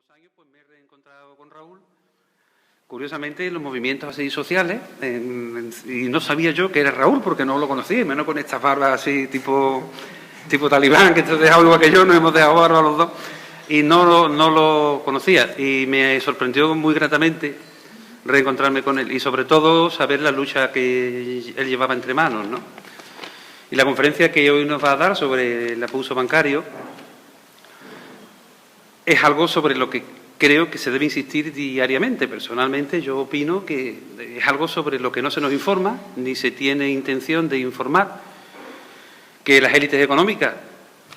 últimos años pues me he reencontrado con Raúl, curiosamente en los movimientos así sociales, y no sabía yo que era Raúl porque no lo conocía, menos con estas barbas así tipo talibán, que te has dejado igual que yo, nos hemos dejado barba los dos, y no lo conocía, y me sorprendió muy gratamente reencontrarme con él, y sobre todo saber la lucha que él llevaba entre manos, ¿no? Y la conferencia que hoy nos va a dar sobre el abuso bancario es algo sobre lo que creo que se debe insistir diariamente. Personalmente, yo opino que es algo sobre lo que no se nos informa, ni se tiene intención de informar, que las élites económicas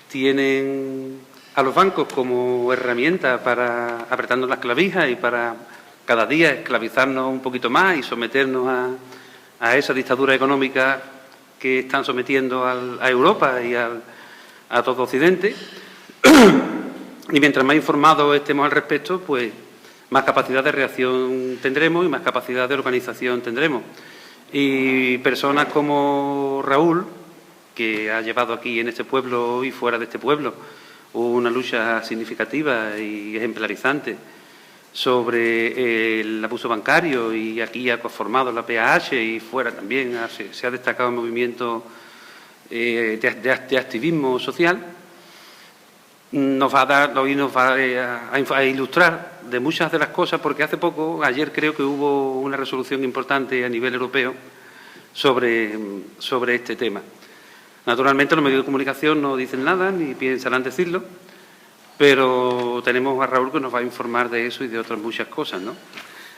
tienen a los bancos como herramienta para apretando las clavijas y para cada día esclavizarnos un poquito más y someternos a esa dictadura económica que están sometiendo a Europa y a todo Occidente. Y mientras más informados estemos al respecto, pues más capacidad de reacción tendremos y más capacidad de organización tendremos. Y personas como Raúl, que ha llevado aquí en este pueblo y fuera de este pueblo una lucha significativa y ejemplarizante sobre el abuso bancario, y aquí ha formado la PAH y fuera también se ha destacado el movimiento de activismo social, nos va a ilustrar de muchas de las cosas, porque hace poco, ayer creo que hubo una resolución importante a nivel europeo sobre este tema. Naturalmente los medios de comunicación no dicen nada ni piensan decirlo, pero tenemos a Raúl que nos va a informar de eso y de otras muchas cosas, ¿no?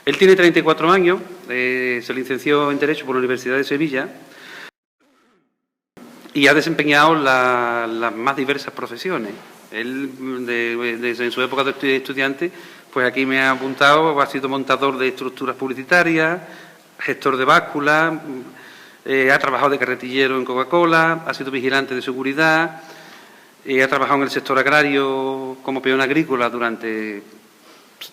Él tiene 34 años, se licenció en Derecho por la Universidad de Sevilla y ha desempeñado las más diversas profesiones. Él, desde su época de estudiante, pues aquí me ha apuntado, ha sido montador de estructuras publicitarias, gestor de básculas, ha trabajado de carretillero en Coca-Cola, ha sido vigilante de seguridad, ha trabajado en el sector agrario como peón agrícola durante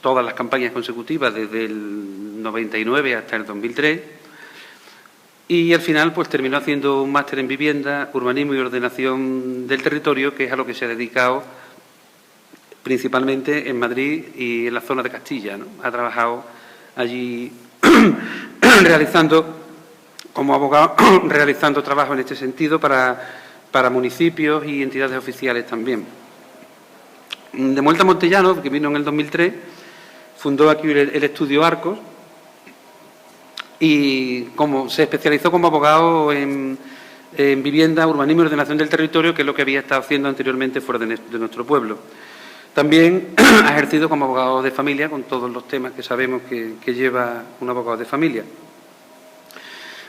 todas las campañas consecutivas, desde el 99 hasta el 2003. Y al final pues terminó haciendo un máster en vivienda, urbanismo y ordenación del territorio, que es a lo que se ha dedicado principalmente en Madrid y en la zona de Castilla, ¿no? Ha trabajado allí como abogado, realizando trabajo en este sentido para municipios y entidades oficiales también. De vuelta a Montellano, que vino en el 2003, fundó aquí el estudio Arcos, y se especializó como abogado en vivienda, urbanismo y ordenación del territorio, que es lo que había estado haciendo anteriormente fuera de nuestro pueblo. También ha ejercido como abogado de familia, con todos los temas que sabemos que lleva un abogado de familia.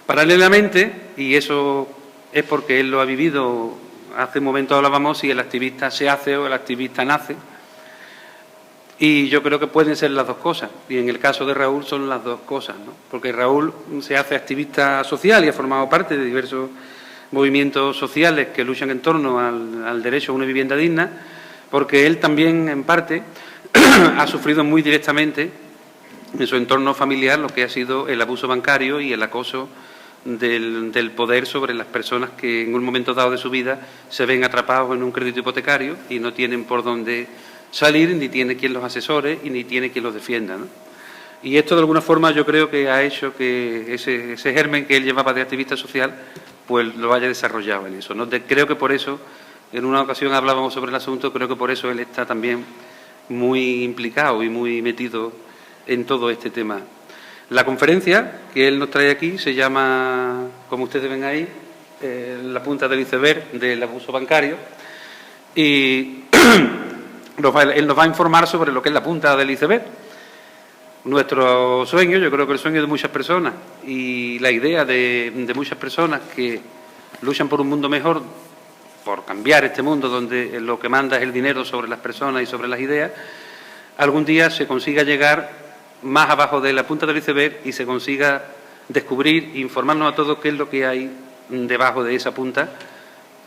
Paralelamente, y eso es porque él lo ha vivido, hace un momento hablábamos si el activista se hace o el activista nace, y yo creo que pueden ser las dos cosas, y en el caso de Raúl son las dos cosas, ¿no? Porque Raúl se hace activista social y ha formado parte de diversos movimientos sociales que luchan en torno al derecho a una vivienda digna, porque él también, en parte, ha sufrido muy directamente en su entorno familiar lo que ha sido el abuso bancario y el acoso del poder sobre las personas que en un momento dado de su vida se ven atrapados en un crédito hipotecario y no tienen por dónde salir, ni tiene quien los asesore y ni tiene quien los defienda, ¿no? Y esto de alguna forma yo creo que ha hecho que ese germen que él llevaba de activista social pues lo haya desarrollado en eso, ¿no? Creo que por eso, en una ocasión hablábamos sobre el asunto, creo que por eso él está también muy implicado y muy metido en todo este tema. La conferencia que él nos trae aquí se llama, como ustedes ven ahí, la punta del iceberg del abuso bancario, y él nos va a informar sobre lo que es la punta del iceberg. Nuestro sueño, yo creo que el sueño de muchas personas y la idea de muchas personas que luchan por un mundo mejor, por cambiar este mundo donde lo que manda es el dinero sobre las personas y sobre las ideas, algún día se consiga llegar más abajo de la punta del iceberg y se consiga descubrir, informarnos a todos qué es lo que hay debajo de esa punta,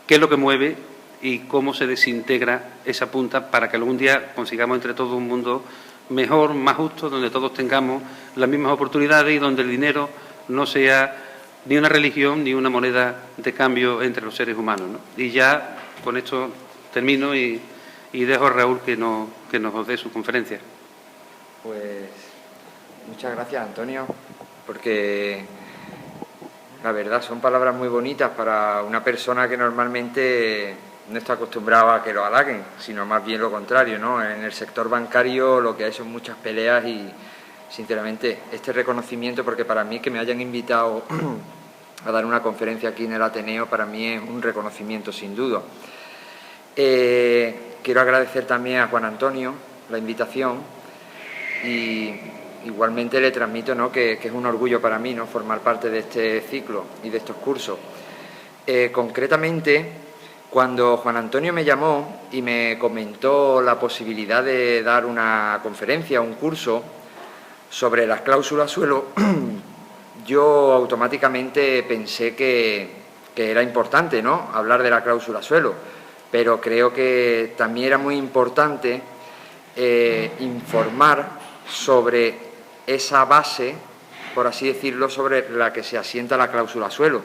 qué es lo que mueve y cómo se desintegra esa punta, para que algún día consigamos entre todos un mundo mejor, más justo, donde todos tengamos las mismas oportunidades y donde el dinero no sea ni una religión ni una moneda de cambio entre los seres humanos, ¿no? Y ya con esto termino y y dejo a Raúl que nos dé su conferencia. Pues muchas gracias, Antonio, porque la verdad son palabras muy bonitas para una persona que normalmente no está acostumbrada a que lo halaguen, sino más bien lo contrario, ¿no? En el sector bancario lo que hay son muchas peleas y, sinceramente, este reconocimiento, porque para mí que me hayan invitado a dar una conferencia aquí en el Ateneo, para mí es un reconocimiento sin duda. Quiero agradecer también a Juan Antonio la invitación y igualmente le transmito, ¿no?, que es un orgullo para mí, ¿no?, formar parte de este ciclo y de estos cursos. Concretamente, cuando Juan Antonio me llamó y me comentó la posibilidad de dar una conferencia, un curso sobre las cláusulas suelo, yo automáticamente pensé que era importante, ¿no?, hablar de la cláusula suelo, pero creo que también era muy importante informar sobre esa base, por así decirlo, sobre la que se asienta la cláusula suelo,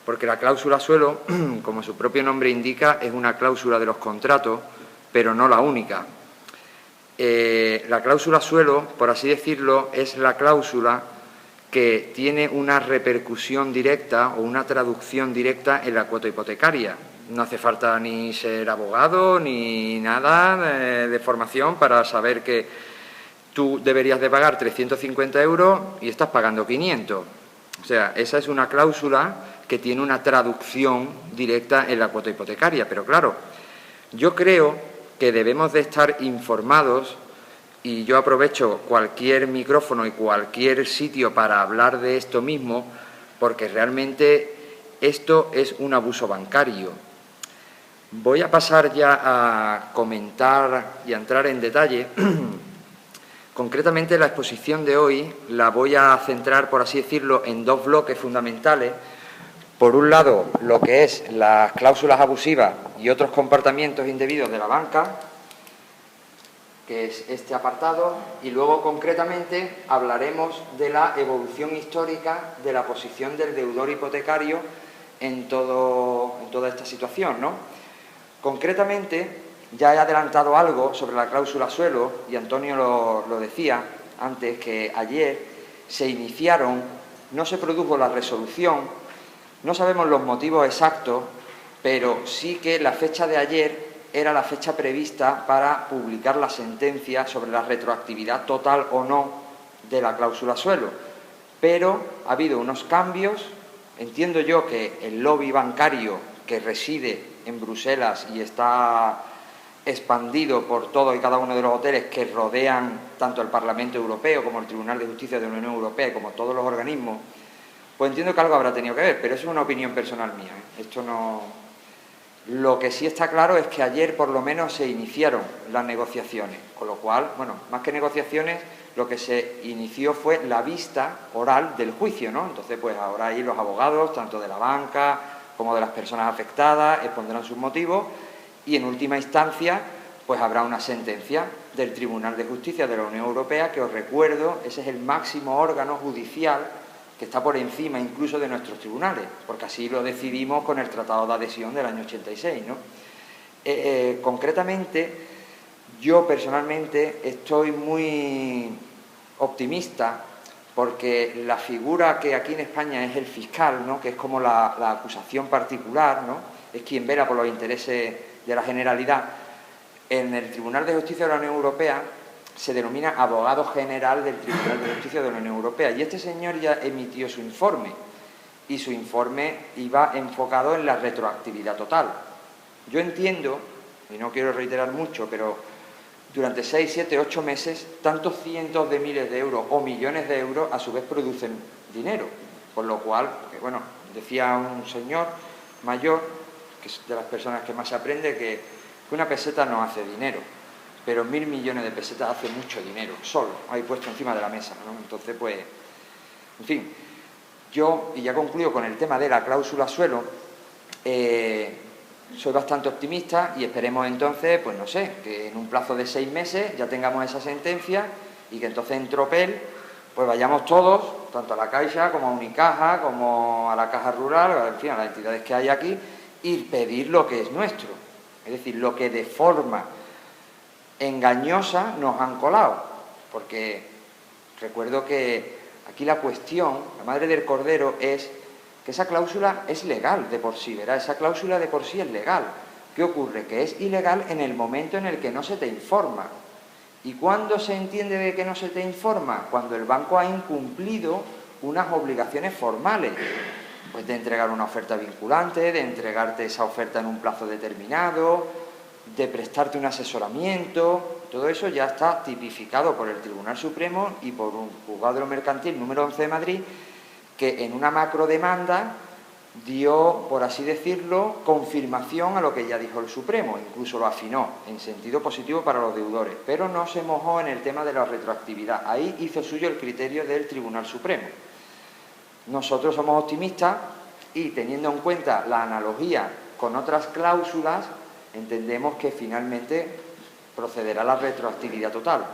porque la cláusula suelo, como su propio nombre indica, es una cláusula de los contratos, pero no la única. La cláusula suelo, por así decirlo, es la cláusula que tiene una repercusión directa o una traducción directa en la cuota hipotecaria. No hace falta ni ser abogado ni nada de formación para saber que tú deberías de pagar 350 euros y estás pagando 500. O sea, esa es una cláusula que tiene una traducción directa en la cuota hipotecaria. Pero claro, yo creo que debemos de estar informados, y yo aprovecho cualquier micrófono y cualquier sitio para hablar de esto mismo, porque realmente esto es un abuso bancario. Voy a pasar ya a comentar y a entrar en detalle. Concretamente, la exposición de hoy la voy a centrar, por así decirlo, en dos bloques fundamentales. Por un lado, lo que es las cláusulas abusivas y otros comportamientos indebidos de la banca, que es este apartado, y luego, concretamente, hablaremos de la evolución histórica de la posición del deudor hipotecario en toda esta situación, ¿no? Concretamente, ya he adelantado algo sobre la cláusula suelo, y Antonio lo decía antes, que ayer se iniciaron, no se produjo la resolución, no sabemos los motivos exactos, pero sí que la fecha de ayer era la fecha prevista para publicar la sentencia sobre la retroactividad total o no de la cláusula suelo. Pero ha habido unos cambios. Entiendo yo que el lobby bancario que reside en Bruselas y está expandido por todos y cada uno de los hoteles que rodean tanto el Parlamento Europeo como el Tribunal de Justicia de la Unión Europea, como todos los organismos, pues entiendo que algo habrá tenido que ver, pero eso es una opinión personal mía. Esto no... Lo que sí está claro es que ayer por lo menos se iniciaron las negociaciones, con lo cual, bueno, más que negociaciones, lo que se inició fue la vista oral del juicio, ¿no? Entonces, pues ahora ahí los abogados, tanto de la banca como de las personas afectadas, expondrán sus motivos y, en última instancia, pues habrá una sentencia del Tribunal de Justicia de la Unión Europea, que os recuerdo, ese es el máximo órgano judicial que está por encima incluso de nuestros tribunales, porque así lo decidimos con el Tratado de Adhesión del año 86, ¿no? Concretamente, yo personalmente estoy muy optimista porque la figura que aquí en España es el fiscal, ¿no?, que es como la acusación particular, ¿no?, es quien vela por los intereses de la Generalidad. En el Tribunal de Justicia de la Unión Europea se denomina abogado general del Tribunal de Justicia de la Unión Europea, y este señor ya emitió su informe, y su informe iba enfocado en la retroactividad total. Yo entiendo, y no quiero reiterar mucho, pero durante 6, 7, 8 meses, tantos cientos de miles de euros o millones de euros a su vez producen dinero, por lo cual, bueno, decía un señor mayor, que es de las personas que más se aprende, que una peseta no hace dinero, pero 1.000 millones de pesetas hace mucho dinero, solo, ahí puesto encima de la mesa, ¿no? Entonces, pues, en fin, yo, y ya concluyo con el tema de la cláusula suelo, soy bastante optimista y esperemos entonces, pues no sé, que en un plazo de 6 meses ya tengamos esa sentencia y que entonces en tropel pues vayamos todos, tanto a la Caixa como a Unicaja, como a la Caja Rural, en fin, a las entidades que hay aquí, y pedir lo que es nuestro. Es decir, lo que de forma engañosa nos han colado, porque recuerdo que aquí la cuestión, la madre del cordero, es que esa cláusula es legal de por sí, ¿verdad? Esa cláusula de por sí es legal. ¿Qué ocurre? Que es ilegal en el momento en el que no se te informa. ¿Y cuándo se entiende de que no se te informa? Cuando el banco ha incumplido unas obligaciones formales, pues de entregar una oferta vinculante, de entregarte esa oferta en un plazo determinado, de prestarte un asesoramiento. Todo eso ya está tipificado por el Tribunal Supremo y por un juzgado de lo mercantil número 11 de Madrid, que en una macrodemanda dio, por así decirlo, confirmación a lo que ya dijo el Supremo, incluso lo afinó en sentido positivo para los deudores, pero no se mojó en el tema de la retroactividad. Ahí hizo suyo el criterio del Tribunal Supremo. Nosotros somos optimistas y, teniendo en cuenta la analogía con otras cláusulas, entendemos que finalmente procederá la retroactividad total.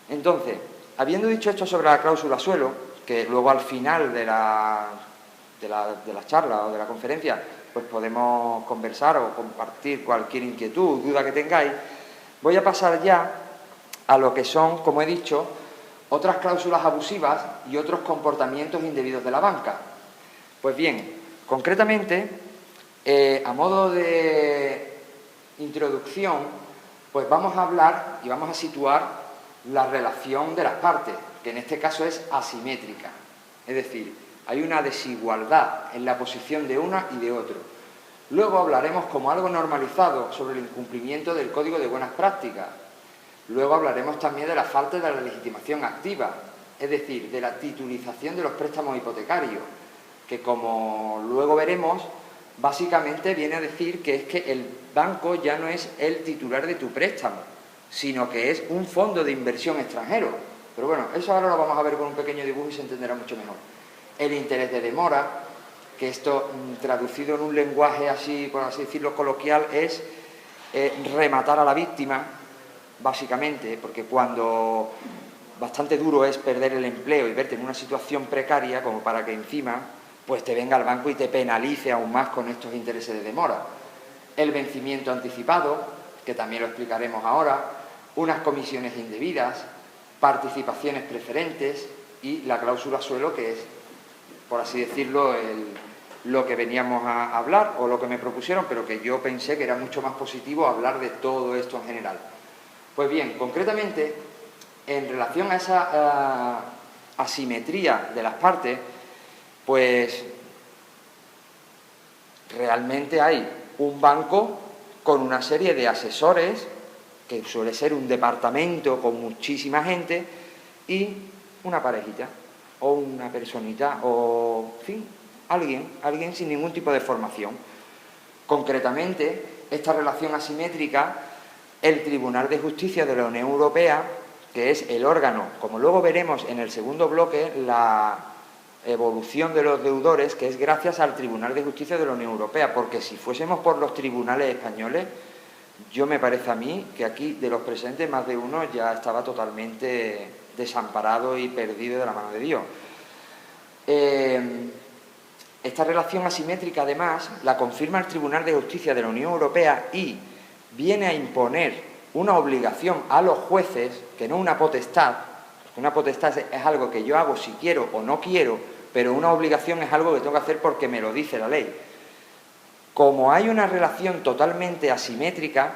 Entonces, habiendo dicho esto sobre la cláusula suelo, que luego al final de la charla o de la conferencia pues podemos conversar o compartir cualquier inquietud o duda que tengáis, voy a pasar ya a lo que son, como he dicho, otras cláusulas abusivas y otros comportamientos indebidos de la banca. Pues bien, concretamente, a modo de introducción, pues vamos a hablar y vamos a situar la relación de las partes, que en este caso es asimétrica. Es decir, hay una desigualdad en la posición de una y de otro. Luego hablaremos como algo normalizado sobre el incumplimiento del Código de Buenas Prácticas. Luego hablaremos también de la falta de la legitimación activa, es decir, de la titulización de los préstamos hipotecarios, que como luego veremos, básicamente viene a decir que es que el banco ya no es el titular de tu préstamo, sino que es un fondo de inversión extranjero. Pero bueno, eso ahora lo vamos a ver con un pequeño dibujo y se entenderá mucho mejor. El interés de demora, que esto traducido en un lenguaje así, por así decirlo, coloquial, es rematar a la víctima, básicamente, porque cuando bastante duro es perder el empleo y verte en una situación precaria, como para que encima pues te venga al banco y te penalice aún más con estos intereses de demora. El vencimiento anticipado, que también lo explicaremos ahora, unas comisiones indebidas, participaciones preferentes y la cláusula suelo, que es, por así decirlo, lo que veníamos a hablar o lo que me propusieron, pero que yo pensé que era mucho más positivo hablar de todo esto en general. Pues bien, concretamente, en relación a esa asimetría de las partes, pues realmente hay un banco con una serie de asesores, que suele ser un departamento con muchísima gente, y una parejita, o una personita, o, en fin, alguien sin ningún tipo de formación. Concretamente, esta relación asimétrica, el Tribunal de Justicia de la Unión Europea, que es el órgano, como luego veremos en el segundo bloque, la evolución de los deudores, que es gracias al Tribunal de Justicia de la Unión Europea, porque si fuésemos por los tribunales españoles, yo me parece a mí que aquí de los presentes más de uno ya estaba totalmente desamparado y perdido de la mano de Dios. Esta relación asimétrica, además, la confirma el Tribunal de Justicia de la Unión Europea y viene a imponer una obligación a los jueces, que no una potestad. Una potestad es algo que yo hago si quiero o no quiero, pero una obligación es algo que tengo que hacer porque me lo dice la ley. Como hay una relación totalmente asimétrica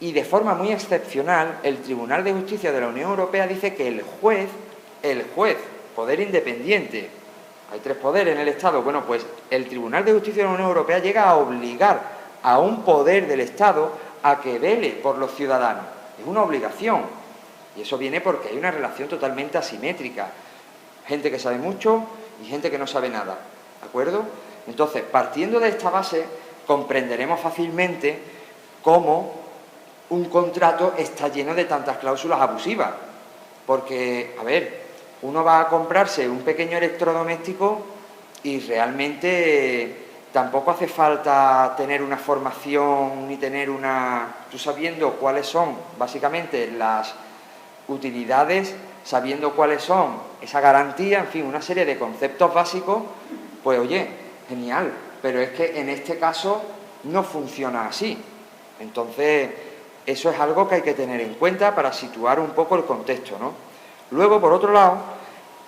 y de forma muy excepcional, el Tribunal de Justicia de la Unión Europea dice que el juez, poder independiente, hay tres poderes en el Estado, bueno, pues el Tribunal de Justicia de la Unión Europea llega a obligar a un poder del Estado a que vele por los ciudadanos. Es una obligación. Y eso viene porque hay una relación totalmente asimétrica. Gente que sabe mucho y gente que no sabe nada. ¿De acuerdo? Entonces, partiendo de esta base, comprenderemos fácilmente cómo un contrato está lleno de tantas cláusulas abusivas. Porque, a ver, uno va a comprarse un pequeño electrodoméstico y realmente tampoco hace falta tener una formación ni tener tú sabiendo cuáles son básicamente las utilidades, sabiendo cuáles son esa garantía, en fin, una serie de conceptos básicos, pues oye, genial, pero es que en este caso no funciona así. Entonces, Eso es algo que hay que tener en cuenta para situar un poco el contexto, ¿no? Luego, por otro lado,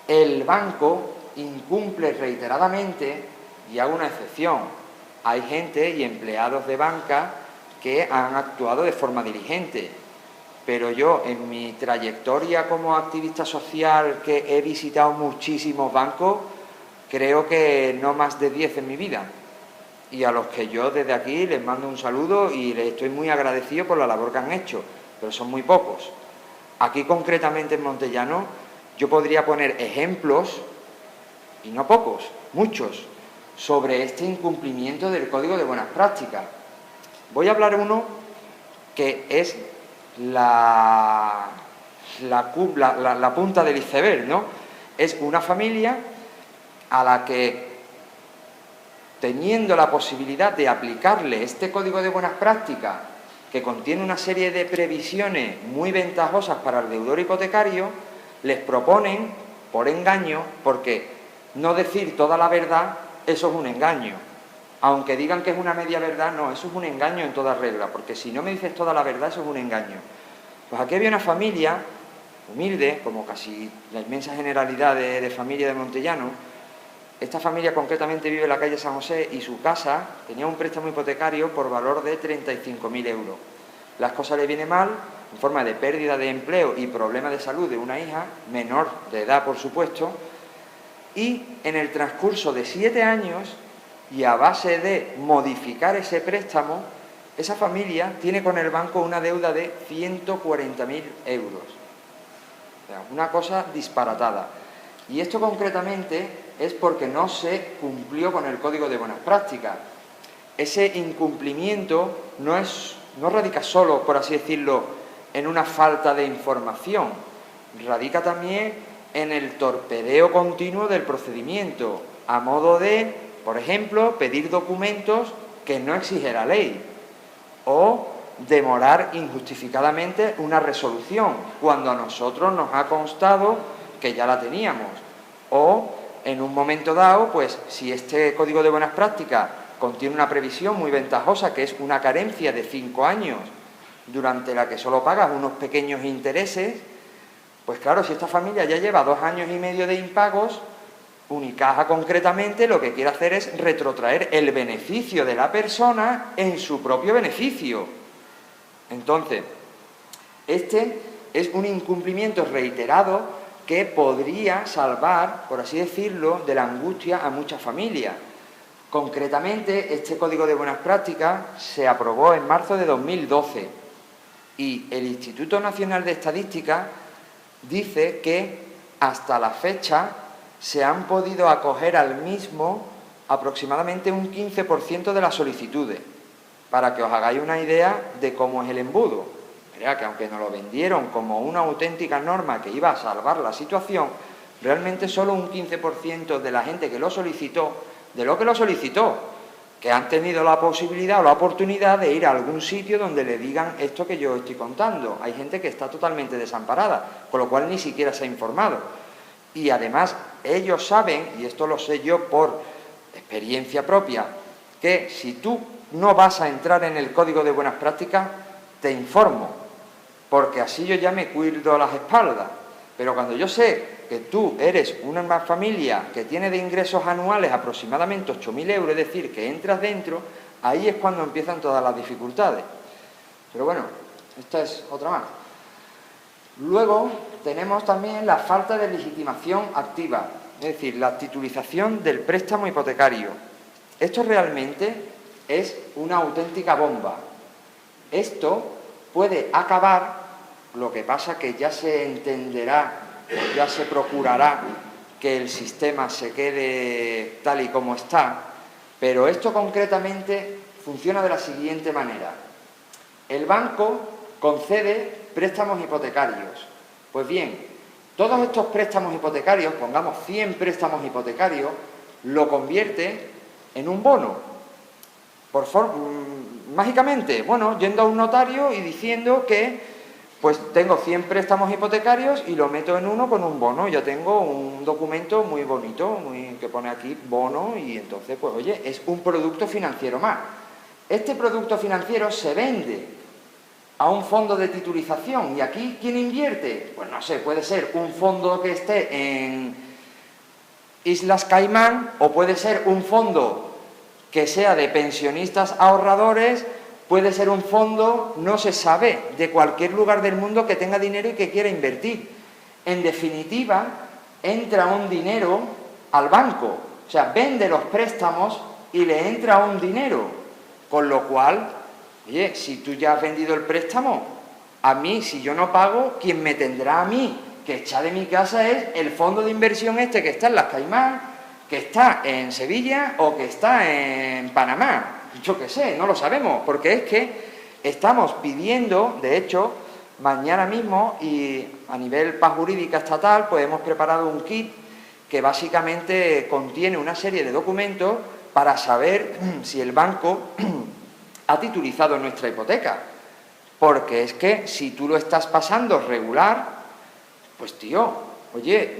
el banco incumple reiteradamente, y hago una excepción. Hay gente y empleados de banca que han actuado de forma diligente, pero yo, en mi trayectoria como activista social, que he visitado muchísimos bancos, creo que no más de 10 en mi vida. Y a los que yo desde aquí les mando un saludo y les estoy muy agradecido por la labor que han hecho, pero son muy pocos. Aquí concretamente en Montellano yo podría poner ejemplos, y no pocos, muchos, sobre este incumplimiento del Código de Buenas Prácticas. Voy a hablar uno que es la punta del iceberg, ¿no? Es una familia a la que, teniendo la posibilidad de aplicarle este Código de Buenas Prácticas, que contiene una serie de previsiones muy ventajosas para el deudor hipotecario, les proponen, por engaño, porque no decir toda la verdad, eso es un engaño. Aunque digan que es una media verdad, no, eso es un engaño en toda regla, porque si no me dices toda la verdad, eso es un engaño. Pues aquí había una familia humilde, como casi la inmensa generalidad de familia de Montellano. Esta familia concretamente vive en la calle San José y su casa tenía un préstamo hipotecario por valor de 35.000 euros. Las cosas le vienen mal, en forma de pérdida de empleo y problema de salud de una hija, menor de edad por supuesto, y en el transcurso de 7 años, y a base de modificar ese préstamo, esa familia tiene con el banco una deuda de 140.000 euros. O sea, una cosa disparatada. Y esto concretamente es porque no se cumplió con el Código de Buenas Prácticas. Ese incumplimiento no radica solo, por así decirlo, en una falta de información, radica también en el torpedeo continuo del procedimiento, a modo de, por ejemplo, pedir documentos que no exige la ley, o demorar injustificadamente una resolución, cuando a nosotros nos ha constado que ya la teníamos, o en un momento dado, pues si este Código de Buenas Prácticas contiene una previsión muy ventajosa, que es una carencia de 5 años, durante la que solo pagas unos pequeños intereses, pues claro, si esta familia ya lleva 2 años y medio de impagos, Unicaja concretamente lo que quiere hacer es retrotraer el beneficio de la persona en su propio beneficio. Entonces, este es un incumplimiento reiterado que podría salvar, por así decirlo, de la angustia a muchas familias. Concretamente, este Código de Buenas Prácticas se aprobó en marzo de 2012 y el Instituto Nacional de Estadística dice que hasta la fecha se han podido acoger al mismo aproximadamente un 15% de las solicitudes, para que os hagáis una idea de cómo es el embudo. Mirad que aunque nos lo vendieron como una auténtica norma que iba a salvar la situación, realmente solo un 15% de la gente que lo solicitó, que han tenido la posibilidad o la oportunidad de ir a algún sitio donde le digan esto que yo estoy contando. Hay gente que está totalmente desamparada, con lo cual ni siquiera se ha informado. Y además ellos saben, y esto lo sé yo por experiencia propia, que si tú no vas a entrar en el Código de Buenas Prácticas, te informo, porque así yo ya me cuido las espaldas. Pero cuando yo sé que tú eres una familia que tiene de ingresos anuales aproximadamente 8.000 euros, es decir, que entras dentro, ahí es cuando empiezan todas las dificultades. Pero bueno, esta es otra más. Luego tenemos también la falta de legitimación activa, es decir, la titulización del préstamo hipotecario. Esto realmente es una auténtica bomba. Esto puede acabar, lo que pasa que ya se entenderá, ya se procurará que el sistema se quede tal y como está, pero esto concretamente funciona de la siguiente manera. El banco concede préstamos hipotecarios. Pues bien, todos estos préstamos hipotecarios, pongamos 100 préstamos hipotecarios, lo convierte en un bono. Mágicamente, bueno, yendo a un notario y diciendo que pues tengo 100 préstamos hipotecarios y lo meto en uno con un bono. Ya tengo un documento muy bonito, que pone aquí bono, y entonces, pues oye, es un producto financiero más. Este producto financiero se vende a un fondo de titulización. ¿Y aquí quién invierte? Pues no sé, puede ser un fondo que esté en Islas Caimán, o puede ser un fondo que sea de pensionistas ahorradores, puede ser un fondo, no se sabe, de cualquier lugar del mundo que tenga dinero y que quiera invertir. En definitiva, entra un dinero al banco, o sea, vende los préstamos y le entra un dinero, con lo cual, oye, si tú ya has vendido el préstamo, a mí, si yo no pago, quien me tendrá a mí que echar de mi casa es el fondo de inversión este que está en las Caimán, que está en Sevilla o que está en Panamá. Yo qué sé, no lo sabemos, porque es que estamos pidiendo, de hecho, mañana mismo, y a nivel paz jurídica estatal, pues hemos preparado un kit que básicamente contiene una serie de documentos para saber si el banco ha titulizado nuestra hipoteca. Porque es que si tú lo estás pasando regular, pues tío, oye,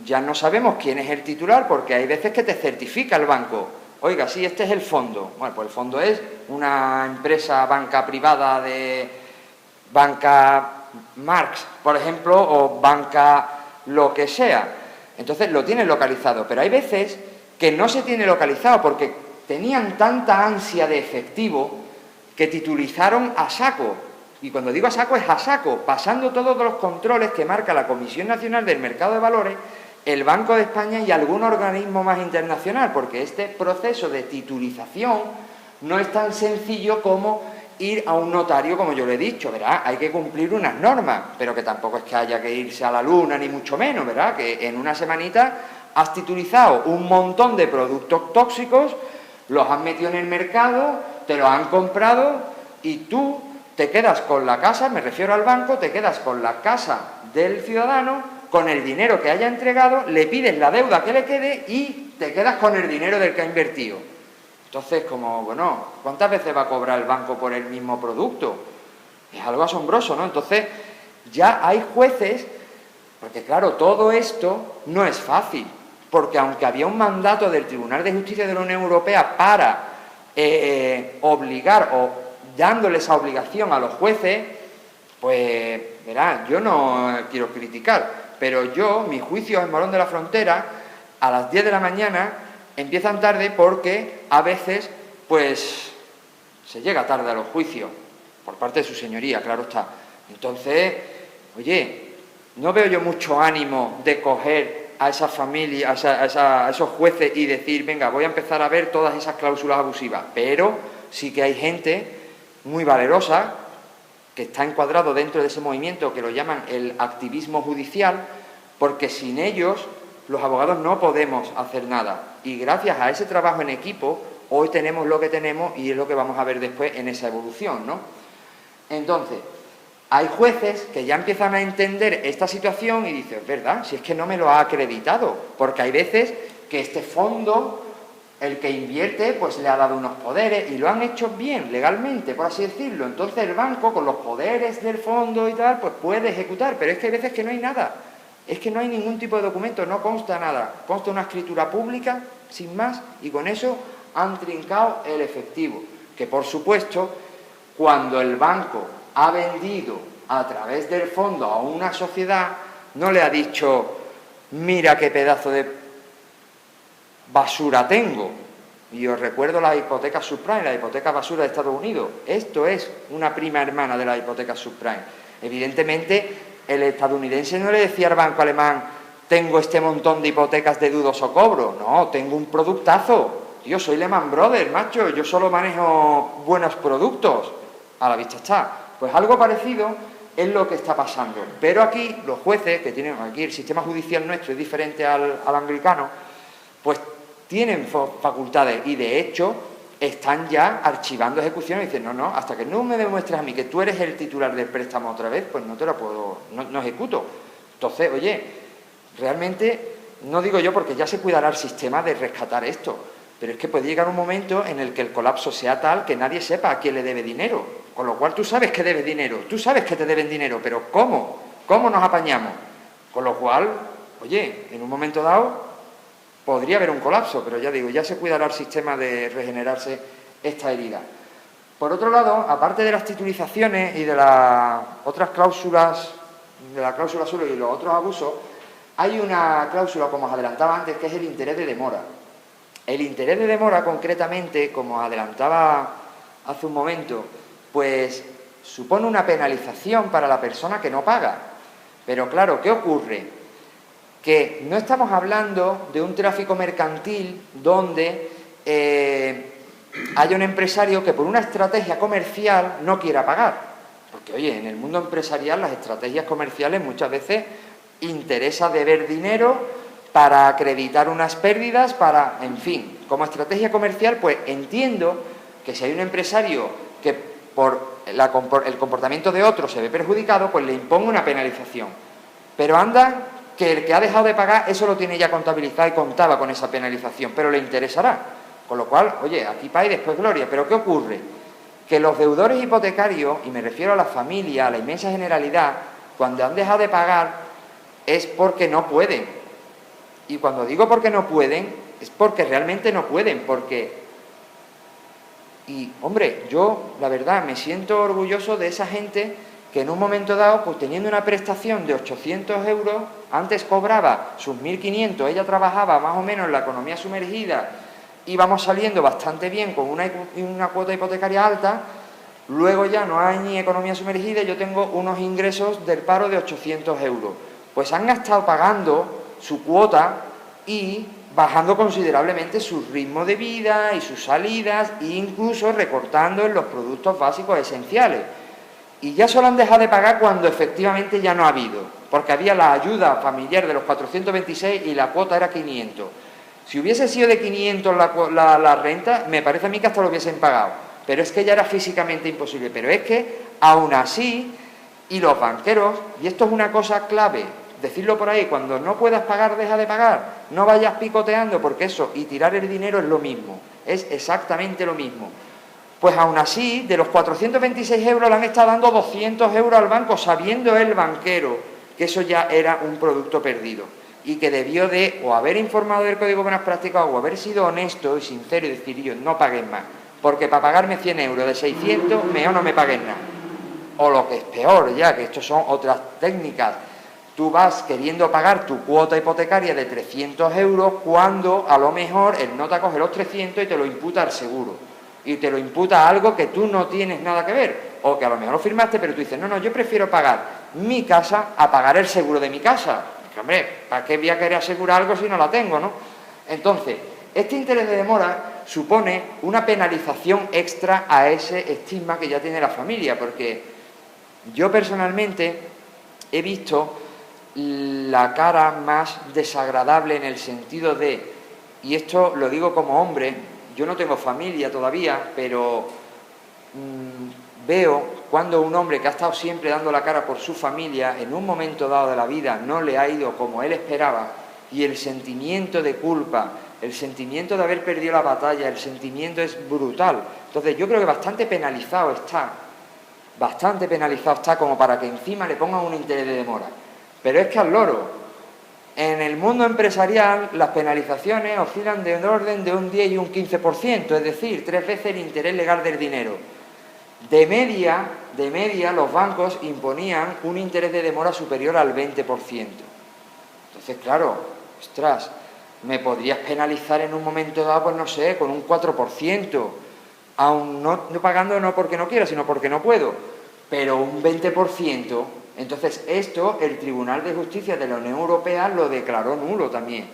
ya no sabemos quién es el titular, porque hay veces que te certifica el banco. Oiga, sí, este es el fondo. Bueno, pues el fondo es una empresa, banca privada de banca Marx, por ejemplo, o banca lo que sea. Entonces lo tienen localizado, pero hay veces que no se tiene localizado porque tenían tanta ansia de efectivo que titulizaron a saco. Y cuando digo a saco, es a saco, pasando todos los controles que marca la Comisión Nacional del Mercado de Valores, el Banco de España y algún organismo más internacional, porque este proceso de titulización no es tan sencillo como ir a un notario, como yo le he dicho, ¿verdad? Hay que cumplir unas normas, pero que tampoco es que haya que irse a la luna, ni mucho menos, ¿verdad? Que en una semanita has titulizado un montón de productos tóxicos, los has metido en el mercado, te los han comprado y tú te quedas con la casa, me refiero al banco, te quedas con la casa del ciudadano, con el dinero que haya entregado, le pides la deuda que le quede y te quedas con el dinero del que ha invertido. Entonces, como, bueno, ¿cuántas veces va a cobrar el banco por el mismo producto? Es algo asombroso, ¿no? Entonces, ya hay jueces, porque claro, todo esto no es fácil, porque aunque había un mandato del Tribunal de Justicia de la Unión Europea para obligar o dándole esa obligación a los jueces, pues, verá, yo no quiero criticar, pero yo, mis juicios en Morón de la Frontera, a las 10 de la mañana, empiezan tarde porque a veces, pues, se llega tarde a los juicios, por parte de su señoría, claro está. Entonces, oye, no veo yo mucho ánimo de coger a esas familias, a esos jueces y decir, venga, voy a empezar a ver todas esas cláusulas abusivas, pero sí que hay gente muy valerosa que está encuadrado dentro de ese movimiento que lo llaman el activismo judicial, porque sin ellos los abogados no podemos hacer nada. Y gracias a ese trabajo en equipo, hoy tenemos lo que tenemos y es lo que vamos a ver después en esa evolución, ¿no? Entonces, hay jueces que ya empiezan a entender esta situación y dicen, ¿verdad? Si es que no me lo ha acreditado, porque hay veces que este fondo, el que invierte, pues le ha dado unos poderes y lo han hecho bien, legalmente, por así decirlo. Entonces el banco, con los poderes del fondo y tal, pues puede ejecutar, pero es que hay veces que no hay nada. Es que no hay ningún tipo de documento, no consta nada. Consta una escritura pública, sin más, y con eso han trincado el efectivo. Que, por supuesto, cuando el banco ha vendido a través del fondo a una sociedad, no le ha dicho, mira qué pedazo de basura tengo. Y os recuerdo la hipoteca subprime, la hipoteca basura de Estados Unidos. Esto es una prima hermana de la hipoteca subprime. Evidentemente, el estadounidense no le decía al banco alemán, tengo este montón de hipotecas de dudoso cobro. No, tengo un productazo. Yo soy Lehman Brothers, macho, yo solo manejo buenos productos. A la vista está. Pues algo parecido es lo que está pasando. Pero aquí los jueces, que tienen aquí el sistema judicial nuestro es diferente al anglicano, pues tienen facultades y de hecho están ya archivando ejecuciones y dicen, no, hasta que no me demuestres a mí que tú eres el titular del préstamo otra vez, pues no te lo puedo, no ejecuto. Entonces, oye, realmente, no digo yo porque ya se cuidará el sistema de rescatar esto, pero es que puede llegar un momento en el que el colapso sea tal que nadie sepa a quién le debe dinero, con lo cual tú sabes que debes dinero, tú sabes que te deben dinero, pero ¿cómo? ¿Cómo nos apañamos? Con lo cual, oye, en un momento dado podría haber un colapso, pero ya digo, ya se cuidará el sistema de regenerarse esta herida. Por otro lado, aparte de las titulizaciones y de las otras cláusulas, de la cláusula suelo y los otros abusos, hay una cláusula, como os adelantaba antes, que es el interés de demora. El interés de demora, concretamente, como os adelantaba hace un momento, pues supone una penalización para la persona que no paga. Pero claro, ¿qué ocurre? Que no estamos hablando de un tráfico mercantil donde haya un empresario que por una estrategia comercial no quiera pagar. Porque, oye, en el mundo empresarial las estrategias comerciales muchas veces interesa deber dinero para acreditar unas pérdidas, para, en fin, como estrategia comercial, pues entiendo que si hay un empresario que por el comportamiento de otro se ve perjudicado, pues le impongo una penalización. Pero anda que el que ha dejado de pagar, eso lo tiene ya contabilizado y contaba con esa penalización, pero le interesará. Con lo cual, oye, aquí paz y después gloria. ¿Pero qué ocurre? Que los deudores hipotecarios, y me refiero a la familia, a la inmensa generalidad, cuando han dejado de pagar es porque no pueden. Y cuando digo porque no pueden, es porque realmente no pueden, porque... Y, hombre, yo, la verdad, me siento orgulloso de esa gente que en un momento dado, pues teniendo una prestación de 800 euros, antes cobraba sus 1.500, ella trabajaba más o menos en la economía sumergida, íbamos saliendo bastante bien con una cuota hipotecaria alta, luego ya no hay ni economía sumergida y yo tengo unos ingresos del paro de 800 euros. Pues han estado pagando su cuota y bajando considerablemente su ritmo de vida y sus salidas e incluso recortando en los productos básicos esenciales. Y ya solo han dejado de pagar cuando efectivamente ya no ha habido, porque había la ayuda familiar de los 426 y la cuota era 500. Si hubiese sido de 500 la renta, me parece a mí que hasta lo hubiesen pagado, pero es que ya era físicamente imposible. Pero es que, aún así, y los banqueros, y esto es una cosa clave, decirlo por ahí, cuando no puedas pagar, deja de pagar, no vayas picoteando, porque eso y tirar el dinero es lo mismo, es exactamente lo mismo. Pues aún así, de los 426 euros le han estado dando 200 euros al banco, sabiendo el banquero que eso ya era un producto perdido y que debió de o haber informado del Código de Buenas Prácticas o haber sido honesto y sincero y decir yo, no paguen más, porque para pagarme 100 euros de 600, mejor no me paguen nada. O lo que es peor ya, que esto son otras técnicas, tú vas queriendo pagar tu cuota hipotecaria de 300 euros cuando a lo mejor el nota coge los 300 y te lo imputa al seguro. Y te lo imputa a algo que tú no tienes nada que ver, o que a lo mejor lo firmaste, pero tú dices, no, yo prefiero pagar mi casa a pagar el seguro de mi casa. Porque, hombre, ¿para qué voy a querer asegurar algo si no la tengo, no? Entonces, este interés de demora supone una penalización extra a ese estigma que ya tiene la familia, porque yo personalmente he visto la cara más desagradable en el sentido de, y esto lo digo como hombre, yo no tengo familia todavía, pero veo cuando un hombre que ha estado siempre dando la cara por su familia, en un momento dado de la vida no le ha ido como él esperaba, y el sentimiento de culpa, el sentimiento de haber perdido la batalla, el sentimiento es brutal. Entonces yo creo que bastante penalizado está como para que encima le pongan un interés de demora. Pero es que al loro, en el mundo empresarial las penalizaciones oscilan de orden de un 10 y un 15%, es decir, 3 veces el interés legal del dinero. De media, los bancos imponían un interés de demora superior al 20%. Entonces, claro, ostras, me podrías penalizar en un momento dado, pues no sé, con un 4%, aún no pagando no porque no quiera, sino porque no puedo, pero un 20%... Entonces, esto el Tribunal de Justicia de la Unión Europea lo declaró nulo también.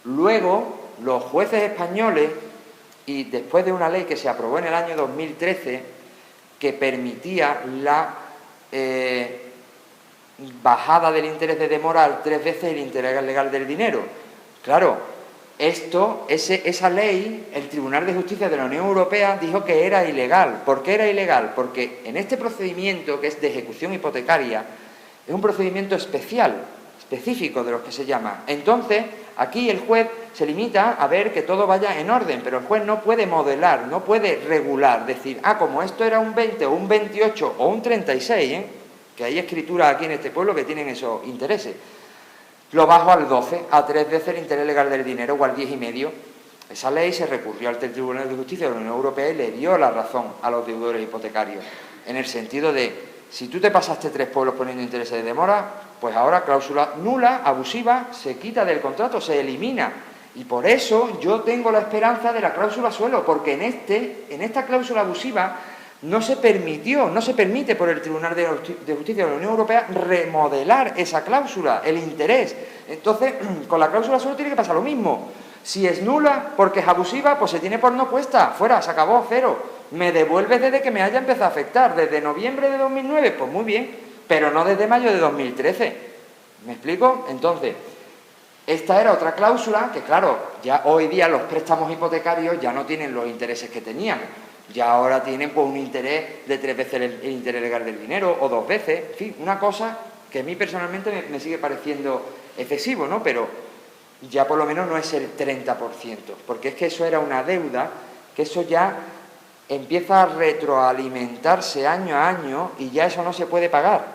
Luego, los jueces españoles, y después de una ley que se aprobó en el año 2013, que permitía la bajada del interés de demora al 3 veces el interés legal del dinero. Claro, esa ley, el Tribunal de Justicia de la Unión Europea dijo que era ilegal. ¿Por qué era ilegal? Porque en este procedimiento, que es de ejecución hipotecaria, es un procedimiento especial, específico de los que se llama. Entonces, aquí el juez se limita a ver que todo vaya en orden, pero el juez no puede modelar, no puede regular, decir, como esto era un 20 o un 28 o un 36, que hay escrituras aquí en este pueblo que tienen esos intereses, lo bajo al 12, a 3 veces el interés legal del dinero o al 10,5. Esa ley se recurrió al Tribunal de Justicia de la Unión Europea y le dio la razón a los deudores hipotecarios, en el sentido de, si tú te pasaste 3 pueblos poniendo intereses de demora, pues ahora cláusula nula, abusiva, se quita del contrato, se elimina. Y por eso yo tengo la esperanza de la cláusula suelo, porque en esta cláusula abusiva no se permite por el Tribunal de Justicia de la Unión Europea remodelar esa cláusula, el interés. Entonces, con la cláusula suelo tiene que pasar lo mismo. Si es nula porque es abusiva, pues se tiene por no puesta, fuera, se acabó, cero. Me devuelves desde que me haya empezado a afectar, desde noviembre de 2009, pues muy bien, pero no desde mayo de 2013. ¿Me explico? Entonces, esta era otra cláusula que, claro, ya hoy día los préstamos hipotecarios ya no tienen los intereses que tenían. Ya ahora tienen pues un interés de 3 veces el interés legal del dinero o 2 veces. En fin, una cosa que a mí personalmente me sigue pareciendo excesivo, ¿no? Pero ya por lo menos no es el 30%, porque es que eso era una deuda, que eso ya empieza a retroalimentarse año a año y ya eso no se puede pagar.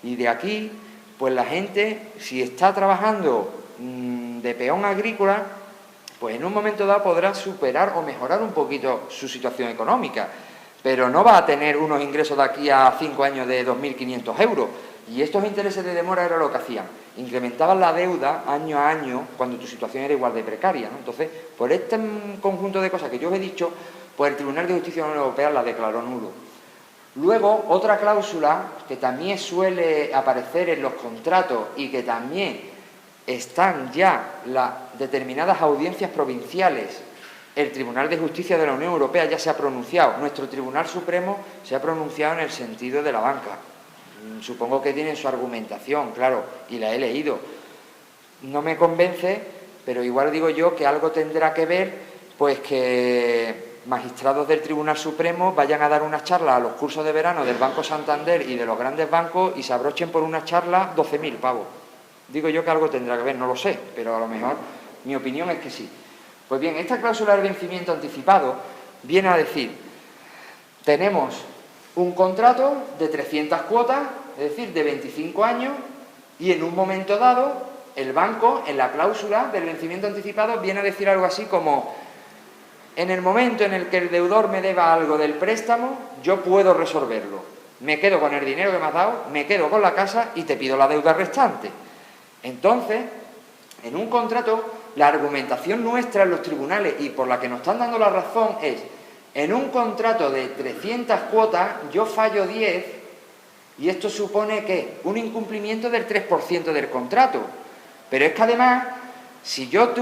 Y de aquí, pues la gente, si está trabajando de peón agrícola, pues en un momento dado podrá superar o mejorar un poquito su situación económica, pero no va a tener unos ingresos de aquí a 5 años de 2.500 euros. Y estos intereses de demora era lo que hacían, incrementaban la deuda año a año cuando tu situación era igual de precaria, ¿no? Entonces, por este conjunto de cosas que yo os he dicho, pues el Tribunal de Justicia de la Unión Europea la declaró nulo. Luego, otra cláusula que también suele aparecer en los contratos y que también están ya las determinadas audiencias provinciales, el Tribunal de Justicia de la Unión Europea ya se ha pronunciado, nuestro Tribunal Supremo se ha pronunciado en el sentido de la banca. Supongo que tienen su argumentación, claro, y la he leído. No me convence, pero igual digo yo que algo tendrá que ver, pues que magistrados del Tribunal Supremo vayan a dar una charla a los cursos de verano del Banco Santander y de los grandes bancos y se abrochen por una charla 12.000 pavos. Digo yo que algo tendrá que ver, no lo sé, pero a lo mejor mi opinión es que sí. Pues bien, esta cláusula de vencimiento anticipado viene a decir, tenemos un contrato de 300 cuotas, es decir, de 25 años, y en un momento dado, el banco, en la cláusula del vencimiento anticipado, viene a decir algo así como, en el momento en el que el deudor me deba algo del préstamo, yo puedo resolverlo. Me quedo con el dinero que me has dado, me quedo con la casa y te pido la deuda restante. Entonces, en un contrato, la argumentación nuestra en los tribunales y por la que nos están dando la razón es, en un contrato de 300 cuotas, yo fallo 10 y esto supone que un incumplimiento del 3% del contrato. Pero es que además, si yo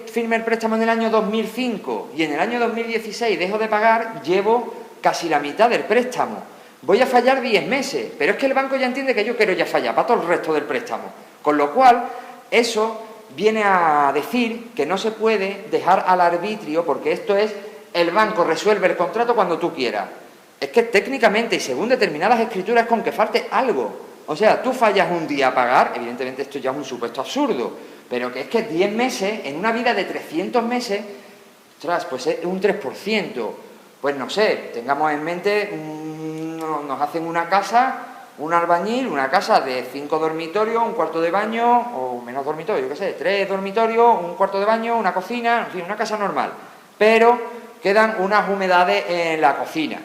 firmé el préstamo en el año 2005 y en el año 2016 dejo de pagar, llevo casi la mitad del préstamo. Voy a fallar 10 meses, pero es que el banco ya entiende que yo quiero ya fallar para todo el resto del préstamo. Con lo cual, eso viene a decir que no se puede dejar al arbitrio, porque esto es, el banco resuelve el contrato cuando tú quieras. Es que técnicamente y según determinadas escrituras con que falte algo. O sea, tú fallas un día a pagar, evidentemente esto ya es un supuesto absurdo, pero que es que 10 meses, en una vida de 300 meses, ostras, pues es un 3%. Pues no sé, tengamos en mente, nos hacen una casa, un albañil, una casa de 5 dormitorios, un cuarto de baño, o menos dormitorios, yo qué sé, 3 dormitorios, un cuarto de baño, una cocina, en fin, una casa normal. Pero quedan unas humedades en la cocina,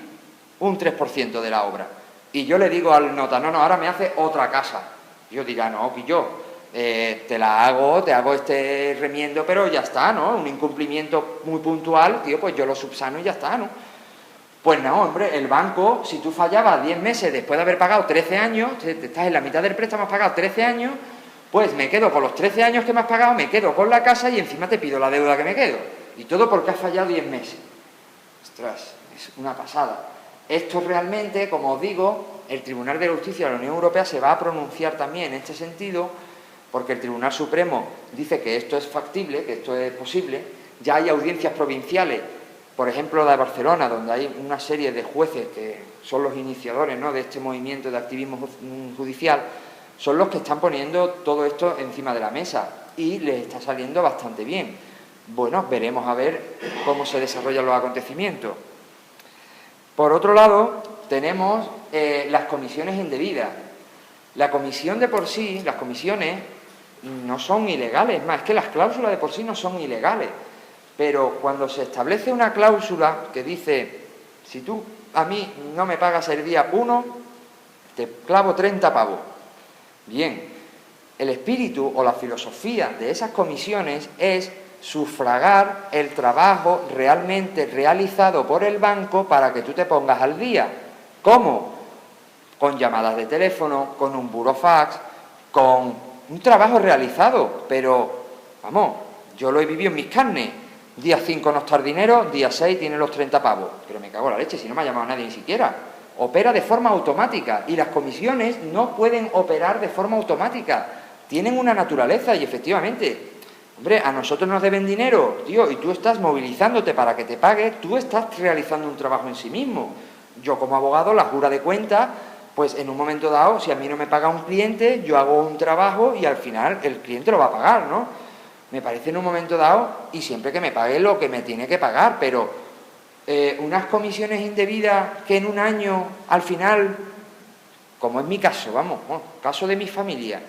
un 3% de la obra. Y yo le digo al nota, no, ahora me hace otra casa. Yo dirá, no, pillo, te hago este remiendo, pero ya está, ¿no? Un incumplimiento muy puntual, tío, pues yo lo subsano y ya está, ¿no? Pues no, hombre, el banco, si tú fallabas 10 meses después de haber pagado 13 años, estás en la mitad del préstamo, has pagado 13 años, pues me quedo con los 13 años que me has pagado, me quedo con la casa y encima te pido la deuda que me quedo. Y todo porque has fallado 10 meses. Ostras, es una pasada. Esto realmente, como os digo, el Tribunal de Justicia de la Unión Europea se va a pronunciar también en este sentido, porque el Tribunal Supremo dice que esto es factible, que esto es posible. Ya hay audiencias provinciales, por ejemplo la de Barcelona, donde hay una serie de jueces que son los iniciadores, ¿no?, de este movimiento de activismo judicial, son los que están poniendo todo esto encima de la mesa y les está saliendo bastante bien. Bueno, veremos a ver cómo se desarrollan los acontecimientos. Por otro lado, tenemos las comisiones indebidas. La comisión de por sí, las comisiones no son ilegales, más que las cláusulas de por sí no son ilegales, pero cuando se establece una cláusula que dice, si tú a mí no me pagas el día 1, te clavo 30 pavos. Bien, el espíritu o la filosofía de esas comisiones es sufragar el trabajo realmente realizado por el banco para que tú te pongas al día. ¿Cómo? Con llamadas de teléfono, con un burofax, con un trabajo realizado, pero, vamos, yo lo he vivido en mis carnes. Día 5 no está el dinero, día 6 tiene los 30 pavos. Pero me cago en la leche, si no me ha llamado nadie ni siquiera. Opera de forma automática y las comisiones no pueden operar de forma automática. Tienen una naturaleza y efectivamente, hombre, a nosotros nos deben dinero, tío, y tú estás movilizándote para que te pague, tú estás realizando un trabajo en sí mismo. Yo como abogado, la jura de cuentas, pues en un momento dado, si a mí no me paga un cliente, yo hago un trabajo y al final el cliente lo va a pagar, ¿no? Me parece en un momento dado, y siempre que me pague lo que me tiene que pagar, pero unas comisiones indebidas que en un año, al final, como es mi caso, vamos, caso de mi familia,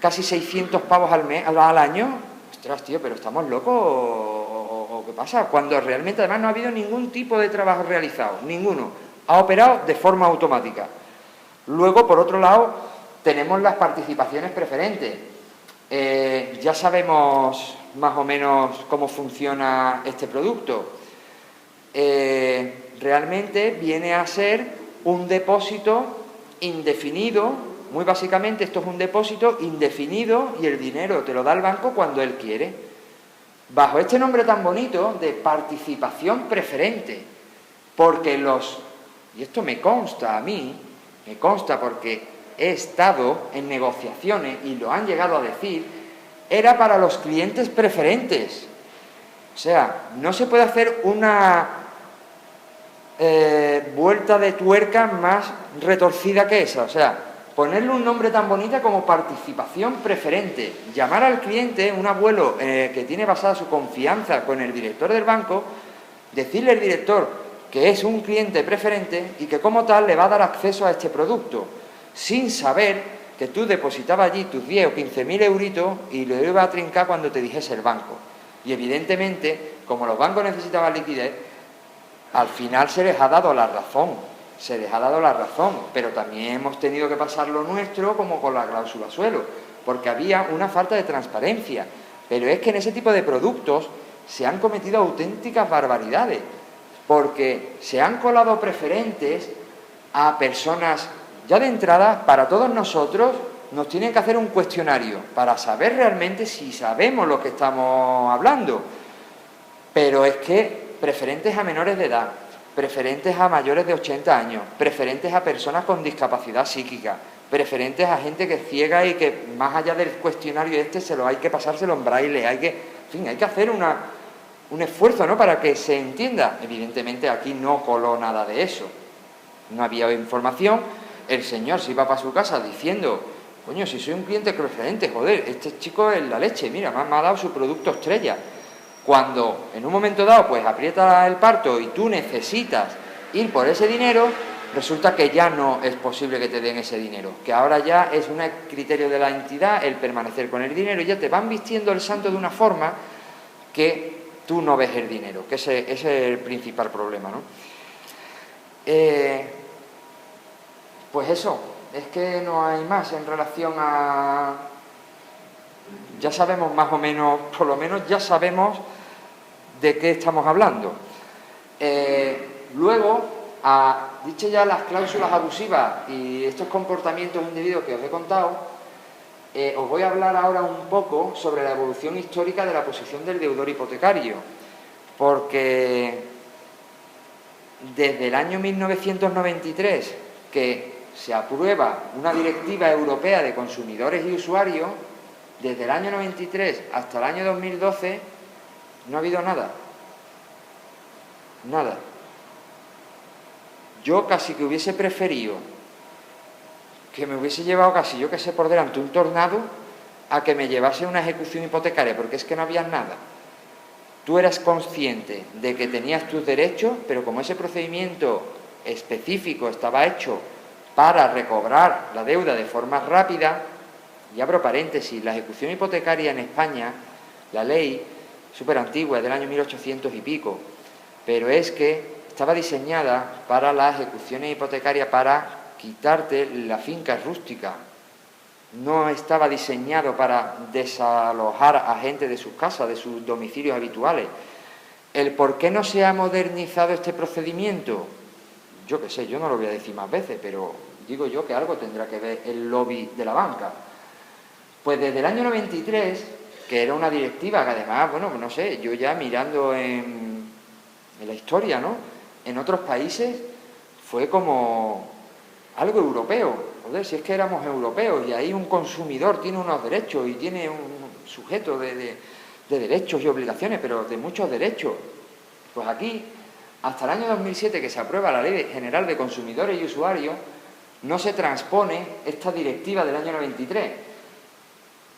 casi 600 pavos al año, ostras, tío, pero ¿estamos locos o qué pasa? Cuando realmente además no ha habido ningún tipo de trabajo realizado, ninguno, ha operado de forma automática. Luego, por otro lado, tenemos las participaciones preferentes. Ya sabemos más o menos cómo funciona este producto. Realmente viene a ser un depósito indefinido. Muy básicamente esto es un depósito indefinido y el dinero te lo da el banco cuando él quiere. Bajo este nombre tan bonito de participación preferente. Porque y esto me consta a mí, me consta porque he estado en negociaciones y lo han llegado a decir, era para los clientes preferentes. O sea, no se puede hacer una vuelta de tuerca más retorcida que esa. O sea, ponerle un nombre tan bonito como participación preferente. Llamar al cliente, un abuelo que tiene basada su confianza con el director del banco, decirle al director que es un cliente preferente y que como tal le va a dar acceso a este producto, sin saber que tú depositabas allí tus 10 o 15.000 euritos y lo iba a trincar cuando te dijese el banco. Y evidentemente, como los bancos necesitaban liquidez, al final se les ha dado la razón, pero también hemos tenido que pasar lo nuestro como con la cláusula suelo, porque había una falta de transparencia. Pero es que en ese tipo de productos se han cometido auténticas barbaridades, porque se han colado preferentes a personas. Ya de entrada, para todos nosotros, nos tienen que hacer un cuestionario para saber realmente si sabemos lo que estamos hablando. Pero es que preferentes a menores de edad, preferentes a mayores de 80 años, preferentes a personas con discapacidad psíquica, preferentes a gente que es ciega y que más allá del cuestionario hay que pasárselo en braille, hay que hacer un esfuerzo, ¿no?, para que se entienda. Evidentemente aquí no coló nada de eso, no había información. El señor se iba para su casa diciendo, coño, si soy un cliente preferente, joder, este chico es la leche, mira, me ha dado su producto estrella. Cuando en un momento dado pues aprieta el parto y tú necesitas ir por ese dinero, resulta que ya no es posible que te den ese dinero, que ahora ya es un criterio de la entidad el permanecer con el dinero y ya te van vistiendo el santo de una forma que tú no ves el dinero, que ese es el principal problema, ¿no? Pues eso, es que no hay más en relación a... Ya sabemos más o menos, por lo menos ya sabemos de qué estamos hablando. Luego, dicho ya las cláusulas abusivas y estos comportamientos indebidos que os he contado, os voy a hablar ahora un poco sobre la evolución histórica de la posición del deudor hipotecario, porque desde el año 1993 que se aprueba una directiva europea de consumidores y usuarios, desde el año 93 hasta el año 2012 no ha habido nada. Nada. Yo casi que hubiese preferido que me hubiese llevado casi, yo que sé, por delante un tornado a que me llevase una ejecución hipotecaria, porque es que no había nada. Tú eras consciente de que tenías tus derechos, pero como ese procedimiento específico estaba hecho para recobrar la deuda de forma rápida, y abro paréntesis, la ejecución hipotecaria en España, la ley, súper antigua, es del año 1800 y pico, pero es que estaba diseñada para las ejecuciones hipotecarias para quitarte la finca rústica. No estaba diseñado para desalojar a gente de sus casas, de sus domicilios habituales. ¿El por qué no se ha modernizado este procedimiento? Yo qué sé, yo no lo voy a decir más veces, pero digo yo que algo tendrá que ver el lobby de la banca. Pues desde el año 93, que era una directiva que además, bueno, no sé, yo ya mirando en la historia, ¿no?, en otros países fue como algo europeo. Joder, si es que éramos europeos y ahí un consumidor tiene unos derechos y tiene un sujeto de derechos y obligaciones, pero de muchos derechos. Pues aquí, hasta el año 2007, que se aprueba la Ley General de Consumidores y Usuarios, no se transpone esta directiva del año 93.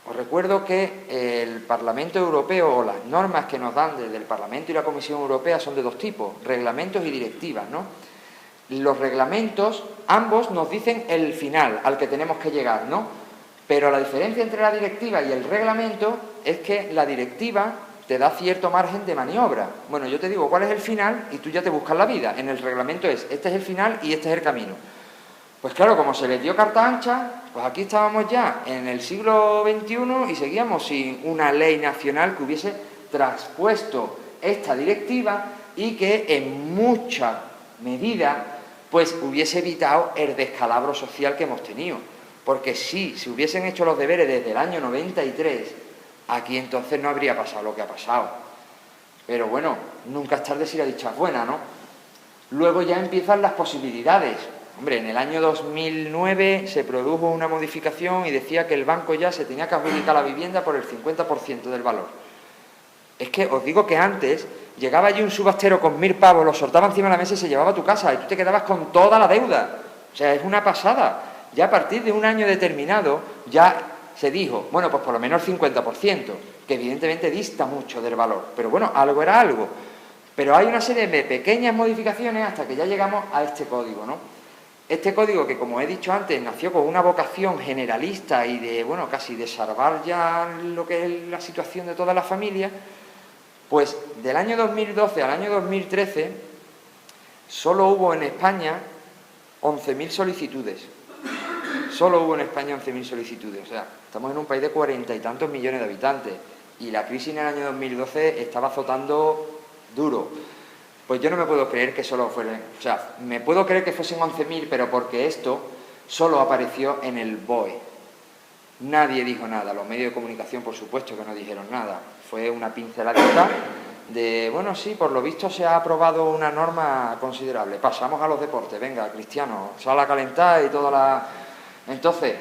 Os recuerdo que el Parlamento Europeo, o las normas que nos dan desde el Parlamento y la Comisión Europea, son de dos tipos, reglamentos y directivas, ¿no? Los reglamentos, ambos nos dicen el final al que tenemos que llegar, ¿no? Pero la diferencia entre la directiva y el reglamento es que la directiva te da cierto margen de maniobra. Bueno, yo te digo cuál es el final y tú ya te buscas la vida. En el reglamento es, este es el final y este es el camino. Pues claro, como se les dio carta ancha, pues aquí estábamos ya en el siglo XXI y seguíamos sin una ley nacional que hubiese traspuesto esta directiva y que en mucha medida pues hubiese evitado el descalabro social que hemos tenido. Porque si se hubiesen hecho los deberes desde el año 93, aquí entonces no habría pasado lo que ha pasado. Pero bueno, nunca es tarde si la dicha es buena, ¿no? Luego ya empiezan las posibilidades. Hombre, en el año 2009 se produjo una modificación y decía que el banco ya se tenía que adjudicar la vivienda por el 50% del valor. Es que os digo que antes llegaba allí un subastero con 1000 pavos, los soltaba encima de la mesa y se llevaba a tu casa y tú te quedabas con toda la deuda. O sea, es una pasada. Ya a partir de un año determinado ya se dijo, bueno, pues por lo menos el 50%, que evidentemente dista mucho del valor. Pero bueno, algo era algo. Pero hay una serie de pequeñas modificaciones hasta que ya llegamos a este código, ¿no? Este código que, como he dicho antes, nació con una vocación generalista y de, bueno, casi de salvar ya lo que es la situación de todas las familias, pues del año 2012 al año 2013 solo hubo en España 11.000 solicitudes. Solo hubo en España 11.000 solicitudes. O sea, estamos en un país de 40 y tantos millones de habitantes y la crisis en el año 2012 estaba azotando duro. Pues yo no me puedo creer que solo fueran... O sea, me puedo creer que fuesen 11.000, pero porque esto solo apareció en el BOE. Nadie dijo nada. Los medios de comunicación, por supuesto, que no dijeron nada. Fue una pinceladita de, bueno, sí, por lo visto se ha aprobado una norma considerable. Pasamos a los deportes. Venga, Cristiano, sal a calentar y toda la... Entonces,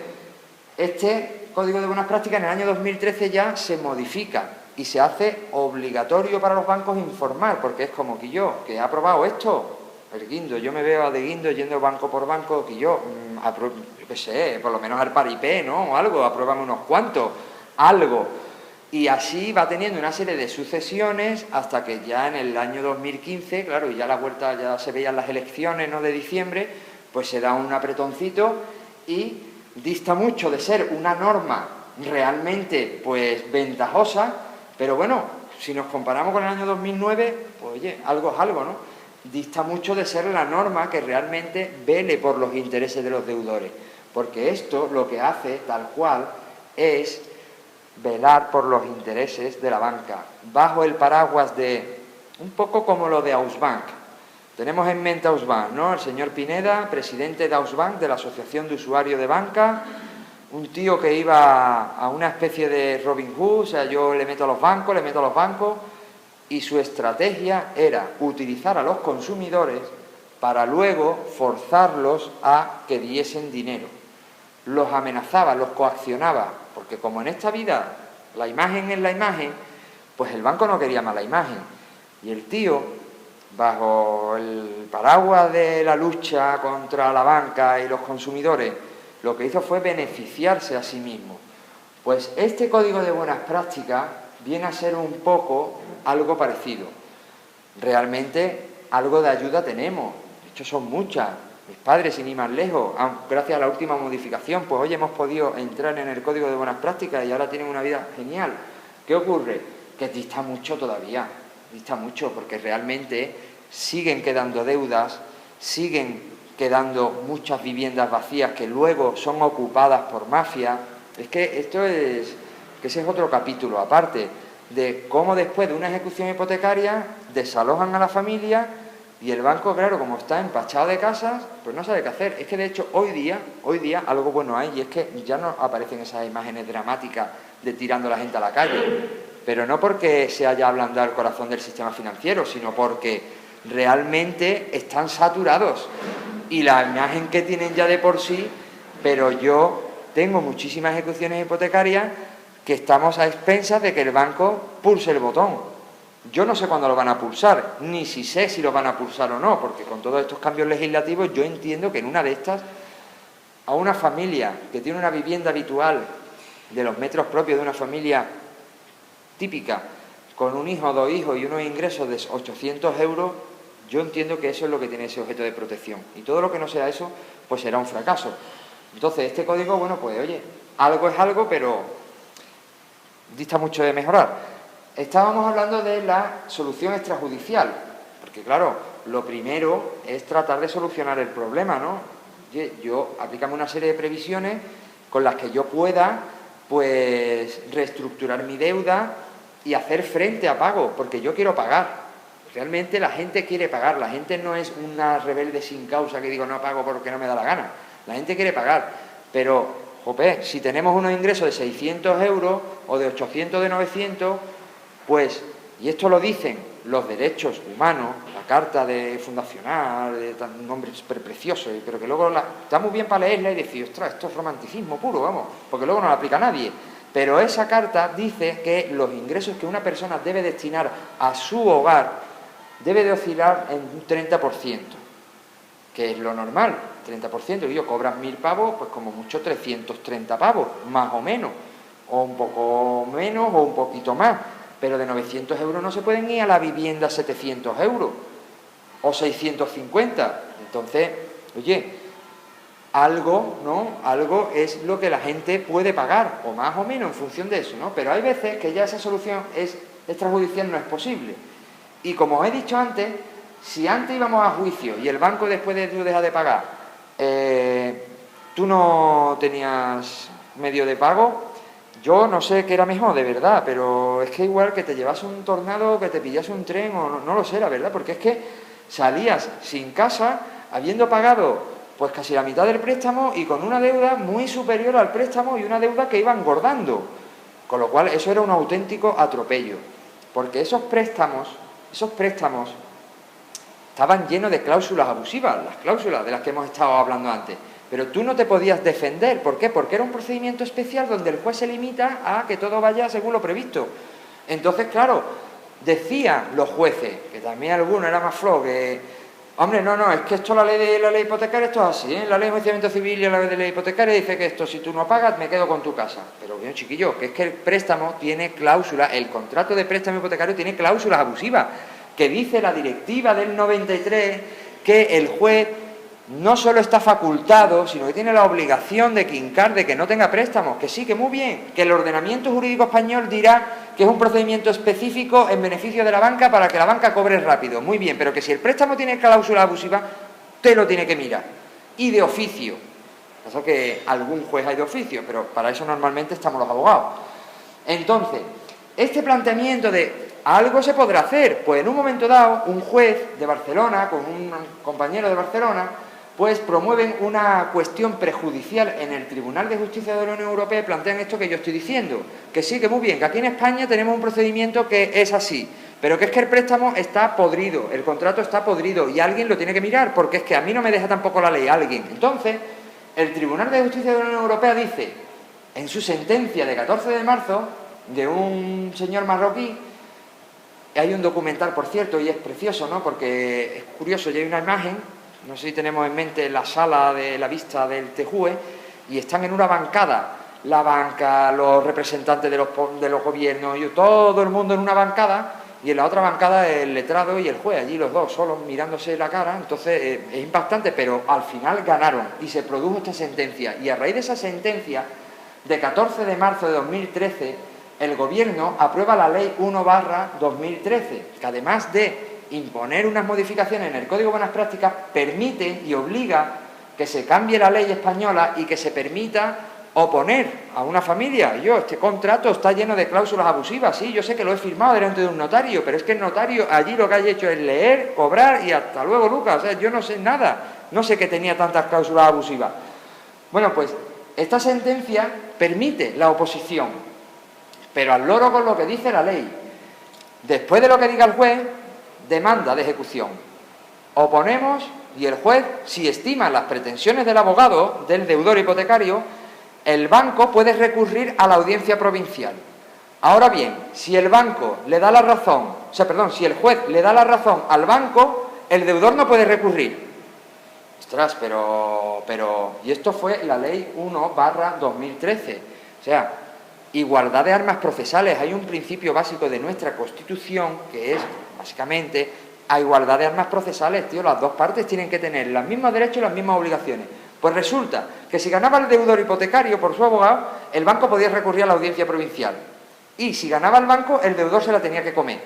este Código de Buenas Prácticas en el año 2013 ya se modifica y se hace obligatorio para los bancos informar, porque es como que yo, que he aprobado esto, el guindo, yo me veo de guindo yendo banco por banco, que yo qué sé, por lo menos al paripé, ¿no? O algo, apruébame unos cuantos, algo. Y así va teniendo una serie de sucesiones hasta que ya en el año 2015, claro, y ya la vuelta, ya se veían las elecciones, ¿no?, de diciembre, pues se da un apretoncito y dista mucho de ser una norma realmente, pues, ventajosa. Pero bueno, si nos comparamos con el año 2009, pues oye, algo es algo, ¿no? Dista mucho de ser la norma que realmente vele por los intereses de los deudores. Porque esto lo que hace, tal cual, es velar por los intereses de la banca, bajo el paraguas de, un poco como lo de Ausbank. Tenemos en mente a Ausbank, ¿no? El señor Pineda, presidente de Ausbank, de la Asociación de Usuarios de Banca, un tío que iba a una especie de Robin Hood, o sea, yo le meto a los bancos, y su estrategia era utilizar a los consumidores para luego forzarlos a que diesen dinero. Los amenazaba, los coaccionaba, porque como en esta vida la imagen es la imagen, pues el banco no quería mala imagen. Y el tío, bajo el paraguas de la lucha contra la banca y los consumidores, lo que hizo fue beneficiarse a sí mismo. Pues este Código de Buenas Prácticas viene a ser un poco algo parecido. Realmente algo de ayuda tenemos, de hecho son muchas. Mis padres, sin ir más lejos, gracias a la última modificación, pues hoy hemos podido entrar en el Código de Buenas Prácticas y ahora tienen una vida genial. ¿Qué ocurre? que dista mucho todavía, dista mucho, porque realmente siguen quedando deudas, siguen quedando muchas viviendas vacías que luego son ocupadas por mafias. Es que esto es, que ese es otro capítulo aparte, de cómo después de una ejecución hipotecaria desalojan a la familia y el banco, claro, como está empachado de casas, pues no sabe qué hacer. Es que de hecho hoy día algo bueno hay, y es que ya no aparecen esas imágenes dramáticas de tirando a la gente a la calle, pero no porque se haya ablandado el corazón del sistema financiero, sino porque realmente están saturados y la imagen que tienen ya de por sí. Pero yo tengo muchísimas ejecuciones hipotecarias que estamos a expensas de que el banco pulse el botón. Yo no sé cuándo lo van a pulsar, ni si sé si lo van a pulsar o no, porque con todos estos cambios legislativos yo entiendo que en una de estas, a una familia que tiene una vivienda habitual de los metros propios de una familia típica, con un hijo, 2 hijos y unos ingresos de 800 euros, yo entiendo que eso es lo que tiene ese objeto de protección. Y todo lo que no sea eso, pues será un fracaso. Entonces, este código, bueno, pues oye, algo es algo, pero dista mucho de mejorar. Estábamos hablando de la solución extrajudicial, porque claro, lo primero es tratar de solucionar el problema, ¿no? Yo aplícame una serie de previsiones con las que yo pueda, pues, reestructurar mi deuda y hacer frente a pago, porque yo quiero pagar. Realmente la gente quiere pagar, la gente no es una rebelde sin causa que digo no pago porque no me da la gana. La gente quiere pagar, pero, jope, si tenemos unos ingresos de 600 euros o de 800 de 900, pues, y esto lo dicen los derechos humanos, la Carta de Fundacional, de un nombre súper precioso, pero que luego está muy bien para leerla y decir, ostras, esto es romanticismo puro, vamos, porque luego no la aplica nadie. Pero esa carta dice que los ingresos que una persona debe destinar a su hogar debe de oscilar en un 30%, que es lo normal, 30%. Y yo cobras 1.000 pavos, pues como mucho 330 pavos, más o menos, o un poco menos o un poquito más. Pero de 900 euros no se pueden ir a la vivienda 700 euros o 650. Entonces, oye, algo, ¿no? Algo es lo que la gente puede pagar, o más o menos en función de eso, ¿no? Pero hay veces que ya esa solución extrajudicial no es posible. Y como os he dicho antes, si antes íbamos a juicio y el banco después de tú dejas de pagar, tú no tenías medio de pago, yo no sé qué era mejor, de verdad, pero es que igual que te llevas un tornado, que te pillas un tren, o no lo sé, la verdad, porque es que salías sin casa, habiendo pagado pues casi la mitad del préstamo y con una deuda muy superior al préstamo y una deuda que iba engordando. Con lo cual eso era un auténtico atropello, porque esos préstamos estaban llenos de cláusulas abusivas, las cláusulas de las que hemos estado hablando antes. Pero tú no te podías defender. ¿Por qué? Porque era un procedimiento especial donde el juez se limita a que todo vaya según lo previsto. Entonces, claro, decían los jueces, que también alguno era más flojo, que, hombre, no, es que esto la ley hipotecaria, esto es así, ¿eh? La ley de enjuiciamiento civil y la ley de ley hipotecaria dice que esto, si tú no pagas, me quedo con tu casa. Pero bien, chiquillo, que es que el préstamo tiene cláusulas, el contrato de préstamo hipotecario tiene cláusulas abusivas, que dice la directiva del 93 que el juez no solo está facultado, sino que tiene la obligación de quincar de que no tenga préstamos, que sí, que muy bien, que el ordenamiento jurídico español dirá que es un procedimiento específico en beneficio de la banca para que la banca cobre rápido, muy bien, pero que si el préstamo tiene cláusula abusiva, te lo tiene que mirar, y de oficio. Eso que algún juez hay de oficio, pero para eso normalmente estamos los abogados. Entonces, este planteamiento de algo se podrá hacer, pues en un momento dado, un juez de Barcelona, con un compañero de Barcelona, pues promueven una cuestión prejudicial en el Tribunal de Justicia de la Unión Europea y plantean esto que yo estoy diciendo, que sí, que muy bien, que aquí en España tenemos un procedimiento que es así, pero que es que el préstamo está podrido, el contrato está podrido y alguien lo tiene que mirar, porque es que a mí no me deja tampoco la ley, alguien. Entonces, el Tribunal de Justicia de la Unión Europea dice, en su sentencia de 14 de marzo, de un señor marroquí, hay un documental, por cierto, y es precioso, ¿no?, porque es curioso, y hay una imagen, no sé si tenemos en mente la sala de la vista del TJUE, y están en una bancada, la banca, los representantes de los gobiernos, y todo el mundo en una bancada, y en la otra bancada el letrado y el juez, allí los dos solos mirándose la cara. Entonces es impactante, pero al final ganaron y se produjo esta sentencia, y a raíz de esa sentencia de 14 de marzo de 2013, el Gobierno aprueba la Ley 1/2013, que además de imponer unas modificaciones en el Código de Buenas Prácticas, permite y obliga que se cambie la ley española y que se permita oponer a una familia. Este contrato está lleno de cláusulas abusivas, sí, yo sé que lo he firmado delante de un notario, pero es que el notario allí lo que haya hecho es leer, cobrar y hasta luego, Lucas. O sea, yo no sé nada, no sé que tenía tantas cláusulas abusivas. Bueno, pues esta sentencia permite la oposición, pero al loro con lo que dice la ley. Después de lo que diga el juez, demanda de ejecución. Oponemos y el juez, si estima las pretensiones del abogado, del deudor hipotecario, el banco puede recurrir a la audiencia provincial. Ahora bien, si el banco le da la razón, si el juez le da la razón al banco, el deudor no puede recurrir. Ostras, pero... Y esto fue la Ley 1/2013. O sea, igualdad de armas procesales. Hay un principio básico de nuestra Constitución que es, básicamente, a igualdad de armas procesales, tío. Las dos partes tienen que tener los mismos derechos y las mismas obligaciones. Pues resulta que si ganaba el deudor hipotecario por su abogado, el banco podía recurrir a la audiencia provincial. Y si ganaba el banco, el deudor se la tenía que comer.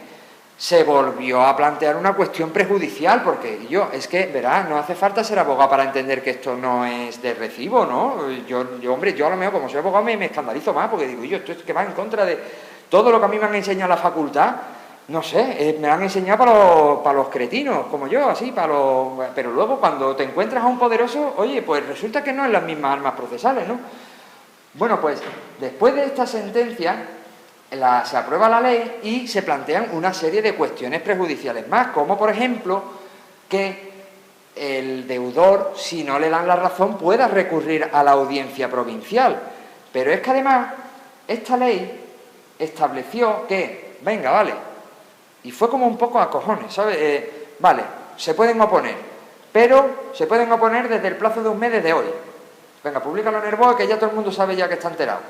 Se volvió a plantear una cuestión prejudicial, porque verá, no hace falta ser abogado para entender que esto no es de recibo, ¿no? Hombre, yo a lo mejor como soy abogado me escandalizo más, porque digo, esto es que va en contra de todo lo que a mí me han enseñado en la facultad. No sé, me han enseñado para los cretinos, como yo, así, pero luego cuando te encuentras a un poderoso, oye, pues resulta que no es las mismas armas procesales, ¿no? Bueno, pues después de esta sentencia se aprueba la ley y se plantean una serie de cuestiones prejudiciales más, como por ejemplo que el deudor, si no le dan la razón, pueda recurrir a la audiencia provincial. Pero es que además esta ley estableció que, venga, vale, y fue como un poco a cojones, ¿sabes? Vale, se pueden oponer, pero se pueden oponer desde el plazo de un mes desde hoy. Venga, públicalo en el BOE, que ya todo el mundo sabe ya que está enterado.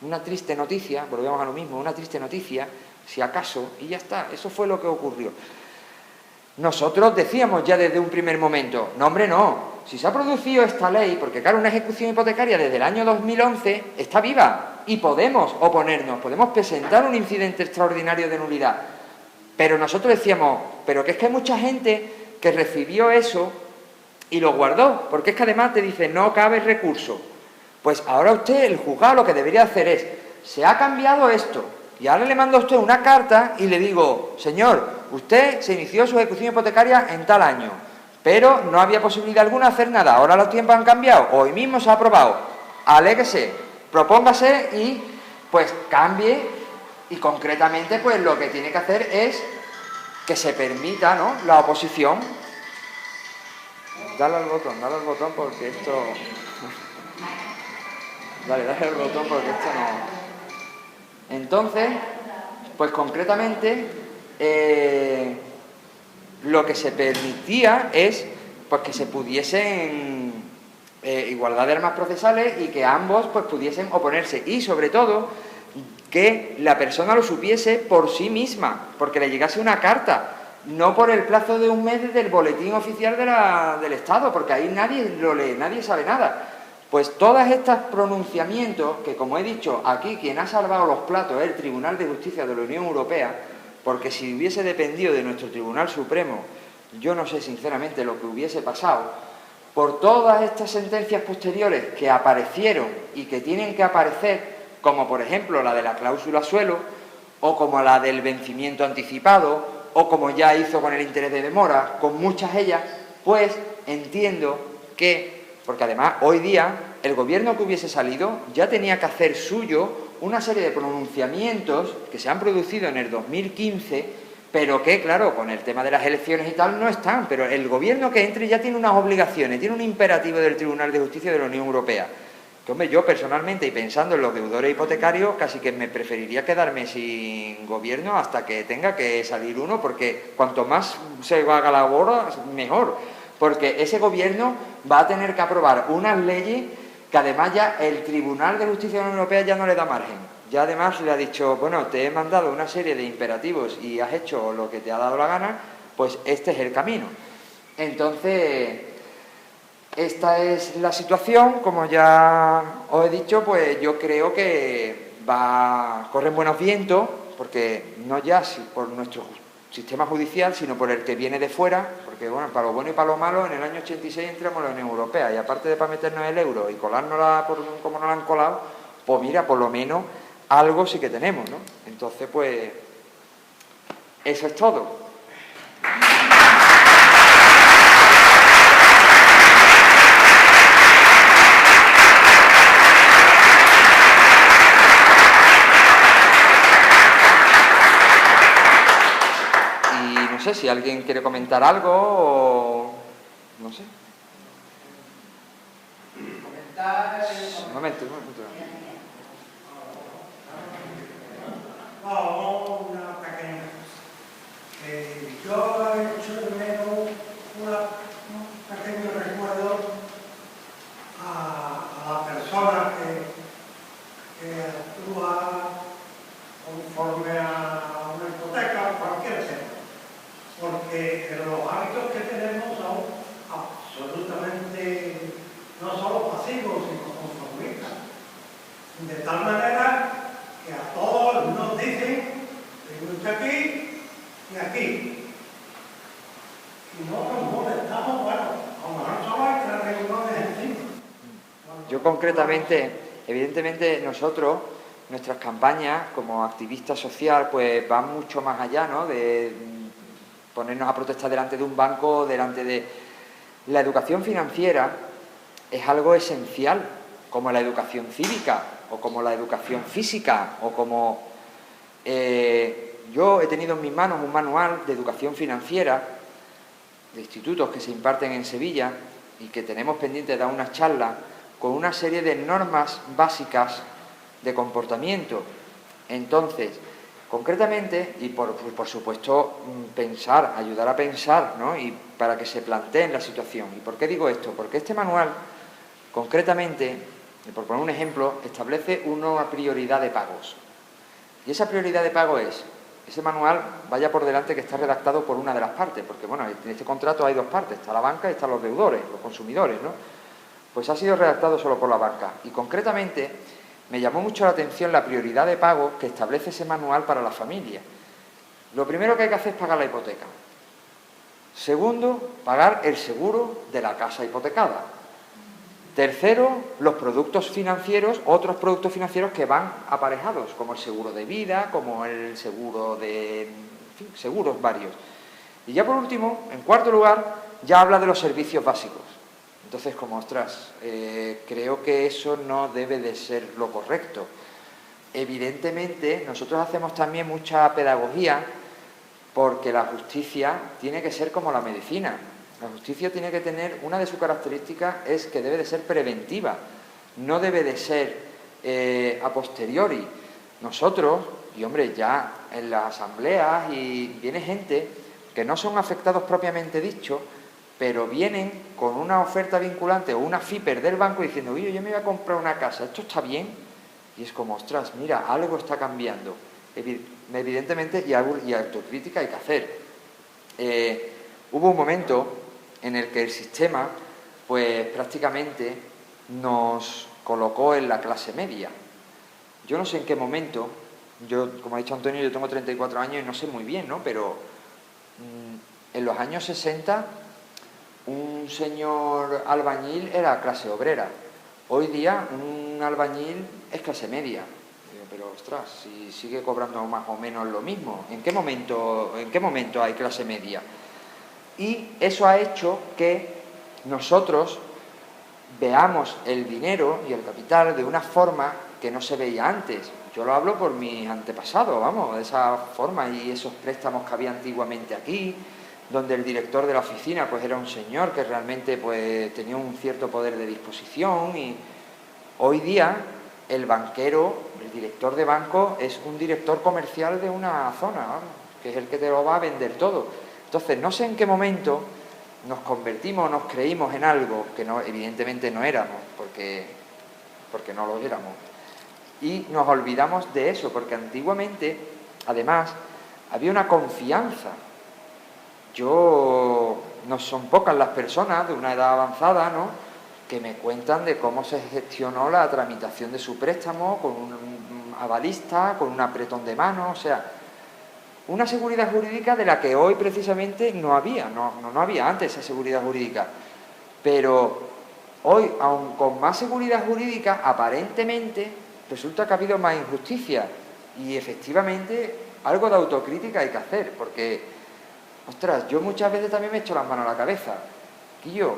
Una triste noticia, volvemos a lo mismo, una triste noticia, si acaso, y ya está, eso fue lo que ocurrió. Nosotros decíamos ya desde un primer momento, no hombre, no, si se ha producido esta ley, porque claro, una ejecución hipotecaria desde el año 2011 está viva y podemos oponernos, podemos presentar un incidente extraordinario de nulidad. Pero nosotros decíamos, pero que es que hay mucha gente que recibió eso y lo guardó, porque es que además te dice, no cabe recurso. Pues ahora usted, el juzgado, lo que debería hacer es, se ha cambiado esto, y ahora le mando a usted una carta y le digo, señor, usted se inició su ejecución hipotecaria en tal año, pero no había posibilidad alguna de hacer nada, ahora los tiempos han cambiado, hoy mismo se ha aprobado, aléguese, propóngase y pues cambie, y concretamente pues lo que tiene que hacer es que se permita, ¿no?, la oposición. Dale al botón porque esto... Dale al botón porque esto no... Entonces, pues concretamente, lo que se permitía es pues que se pudiesen igualdad de armas procesales y que ambos pues pudiesen oponerse, y sobre todo que la persona lo supiese por sí misma, porque le llegase una carta, no por el plazo de un mes desde el boletín oficial del Estado, porque ahí nadie lo lee, nadie sabe nada. Pues todos estos pronunciamientos, que como he dicho, aquí quien ha salvado los platos es el Tribunal de Justicia de la Unión Europea, porque si hubiese dependido de nuestro Tribunal Supremo, yo no sé sinceramente lo que hubiese pasado, por todas estas sentencias posteriores que aparecieron y que tienen que aparecer, como por ejemplo la de la cláusula suelo, o como la del vencimiento anticipado, o como ya hizo con el interés de demora, con muchas ellas, pues entiendo que... Porque además, hoy día, el gobierno que hubiese salido ya tenía que hacer suyo una serie de pronunciamientos que se han producido en el 2015, pero que, claro, con el tema de las elecciones y tal no están. Pero el gobierno que entre ya tiene unas obligaciones, tiene un imperativo del Tribunal de Justicia de la Unión Europea. Que, hombre, yo personalmente, y pensando en los deudores hipotecarios, casi que me preferiría quedarme sin gobierno hasta que tenga que salir uno, porque cuanto más se haga la obra, mejor. Porque ese gobierno va a tener que aprobar unas leyes que además ya el Tribunal de Justicia de la Unión Europea ya no le da margen. Ya además le ha dicho, bueno, te he mandado una serie de imperativos y has hecho lo que te ha dado la gana, pues este es el camino. Entonces, esta es la situación, como ya os he dicho, pues yo creo que corren buenos vientos, porque no ya por nuestro sistema judicial, sino por el que viene de fuera, porque bueno, para lo bueno y para lo malo, en el año 86 entramos en la Unión Europea, y aparte de para meternos el euro y colárnosla como nos la han colado, pues mira, por lo menos algo sí que tenemos, ¿no? Entonces, pues, eso es todo. No sé si alguien quiere comentar algo o... no sé. Un momento. No, una pequeña cosa. Yo he hecho de menos un pequeño recuerdo a la persona que actúa conforme a una hipoteca o cualquier tema. Porque los hábitos que tenemos son absolutamente no solo pasivos, sino conformistas. De tal manera que a todos nos dicen, tengo usted aquí y aquí. Y no nos molestamos, bueno, a lo mejor solo hay tres reuniones encima. Yo concretamente, evidentemente nosotros, nuestras campañas como activista social, pues van mucho más allá, ¿no? De ponernos a protestar delante de un banco, delante de... La educación financiera es algo esencial, como la educación cívica, o como la educación física, o como... yo he tenido en mis manos un manual de educación financiera de institutos que se imparten en Sevilla y que tenemos pendiente de dar una charla con una serie de normas básicas de comportamiento. Entonces, concretamente, y por supuesto pensar, ayudar a pensar, ¿no? Y para que se planteen la situación. ¿Y por qué digo esto? Porque este manual, concretamente, por poner un ejemplo, establece una prioridad de pagos. Y esa prioridad de pago es, ese manual, vaya por delante que está redactado por una de las partes, porque bueno, en este contrato hay dos partes, está la banca y están los deudores, los consumidores, ¿no? Pues ha sido redactado solo por la banca. Y concretamente, me llamó mucho la atención la prioridad de pago que establece ese manual para la familia. Lo primero que hay que hacer es pagar la hipoteca. Segundo, pagar el seguro de la casa hipotecada. Tercero, los productos financieros, otros productos financieros que van aparejados, como el seguro de vida, como el seguro de... en fin, seguros varios. Y ya por último, en cuarto lugar, ya habla de los servicios básicos. Entonces, como, ostras, creo que eso no debe de ser lo correcto. Evidentemente, nosotros hacemos también mucha pedagogía porque la justicia tiene que ser como la medicina. La justicia tiene que tener, una de sus características es que debe de ser preventiva, no debe de ser a posteriori. Nosotros, y hombre, ya en las asambleas y viene gente que no son afectados propiamente dicho, pero vienen con una oferta vinculante o una FIPER del banco diciendo, oye, yo me voy a comprar una casa, ¿esto está bien? Y es como, ostras, mira, algo está cambiando. Evidentemente, y autocrítica hay que hacer. Hubo un momento en el que el sistema, pues prácticamente nos colocó en la clase media. Yo no sé en qué momento, yo, como ha dicho Antonio, yo tengo 34 años y no sé muy bien, ¿no? Pero en los años 60, un señor albañil era clase obrera. Hoy día, un albañil es clase media. Pero, ostras, si sigue cobrando más o menos lo mismo, ¿en qué momento hay clase media? Y eso ha hecho que nosotros veamos el dinero y el capital de una forma que no se veía antes. Yo lo hablo por mis antepasados, vamos, de esa forma, y esos préstamos que había antiguamente aquí, donde el director de la oficina pues era un señor que realmente pues tenía un cierto poder de disposición, y hoy día el banquero, el director de banco, es un director comercial de una zona, ¿no? Que es el que te lo va a vender todo. Entonces, no sé en qué momento nos convertimos, nos creímos en algo que no, evidentemente no éramos, porque no lo éramos. Y nos olvidamos de eso, porque antiguamente, además, había una confianza. No son pocas las personas de una edad avanzada, ¿no?, que me cuentan de cómo se gestionó la tramitación de su préstamo con un avalista, con un apretón de mano, o sea, una seguridad jurídica de la que hoy precisamente no había antes esa seguridad jurídica. Pero hoy, aun con más seguridad jurídica, aparentemente resulta que ha habido más injusticia y efectivamente algo de autocrítica hay que hacer, porque, ostras, yo muchas veces también me echo las manos a la cabeza. Tío,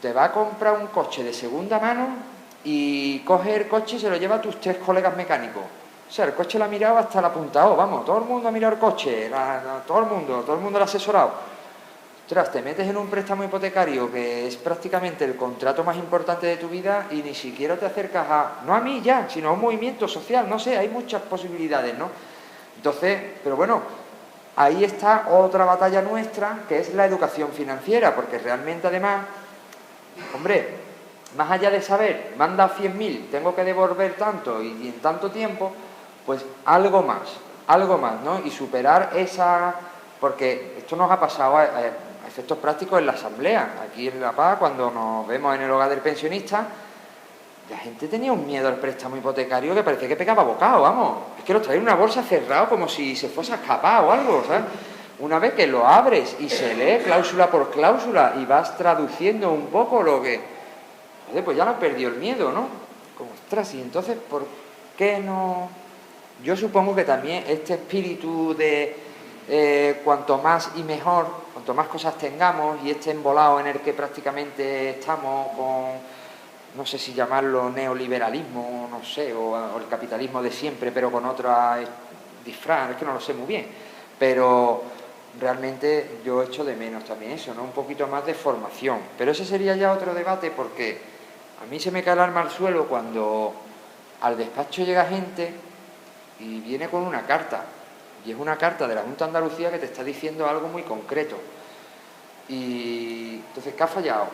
te va a comprar un coche de segunda mano y coge el coche y se lo lleva a tus 3 colegas mecánicos. O sea, el coche lo ha mirado hasta la punta O, vamos, todo el mundo ha mirado el coche, todo el mundo lo ha asesorado. Ostras, te metes en un préstamo hipotecario que es prácticamente el contrato más importante de tu vida y ni siquiera te acercas no a mí ya, sino a un movimiento social, no sé, hay muchas posibilidades, ¿no? Entonces, pero bueno, ahí está otra batalla nuestra, que es la educación financiera, porque realmente además, hombre, más allá de saber, me han dado 100.000, tengo que devolver tanto y en tanto tiempo, pues algo más, ¿no? Y superar esa... Porque esto nos ha pasado a efectos prácticos en la asamblea. Aquí en La Paz, cuando nos vemos en el hogar del pensionista, la gente tenía un miedo al préstamo hipotecario que parecía que pegaba bocado, vamos. Es que lo traía en una bolsa cerrada como si se fuese a escapar o algo, ¿sabes? Una vez que lo abres y se lee cláusula por cláusula y vas traduciendo un poco lo que... pues ya no perdió el miedo, ¿no? Como, ostras, y entonces, ¿por qué no...? Yo supongo que también este espíritu de cuanto más y mejor, cuanto más cosas tengamos, y este embolado en el que prácticamente estamos con, no sé si llamarlo neoliberalismo, no sé, o el capitalismo de siempre, pero con otra disfraz, es que no lo sé muy bien, pero realmente yo echo de menos también eso, ¿no? Un poquito más de formación, pero ese sería ya otro debate, porque a mí se me cae el alma al suelo cuando al despacho llega gente y viene con una carta, y es una carta de la Junta de Andalucía que te está diciendo algo muy concreto. Y entonces, ¿qué ha fallado?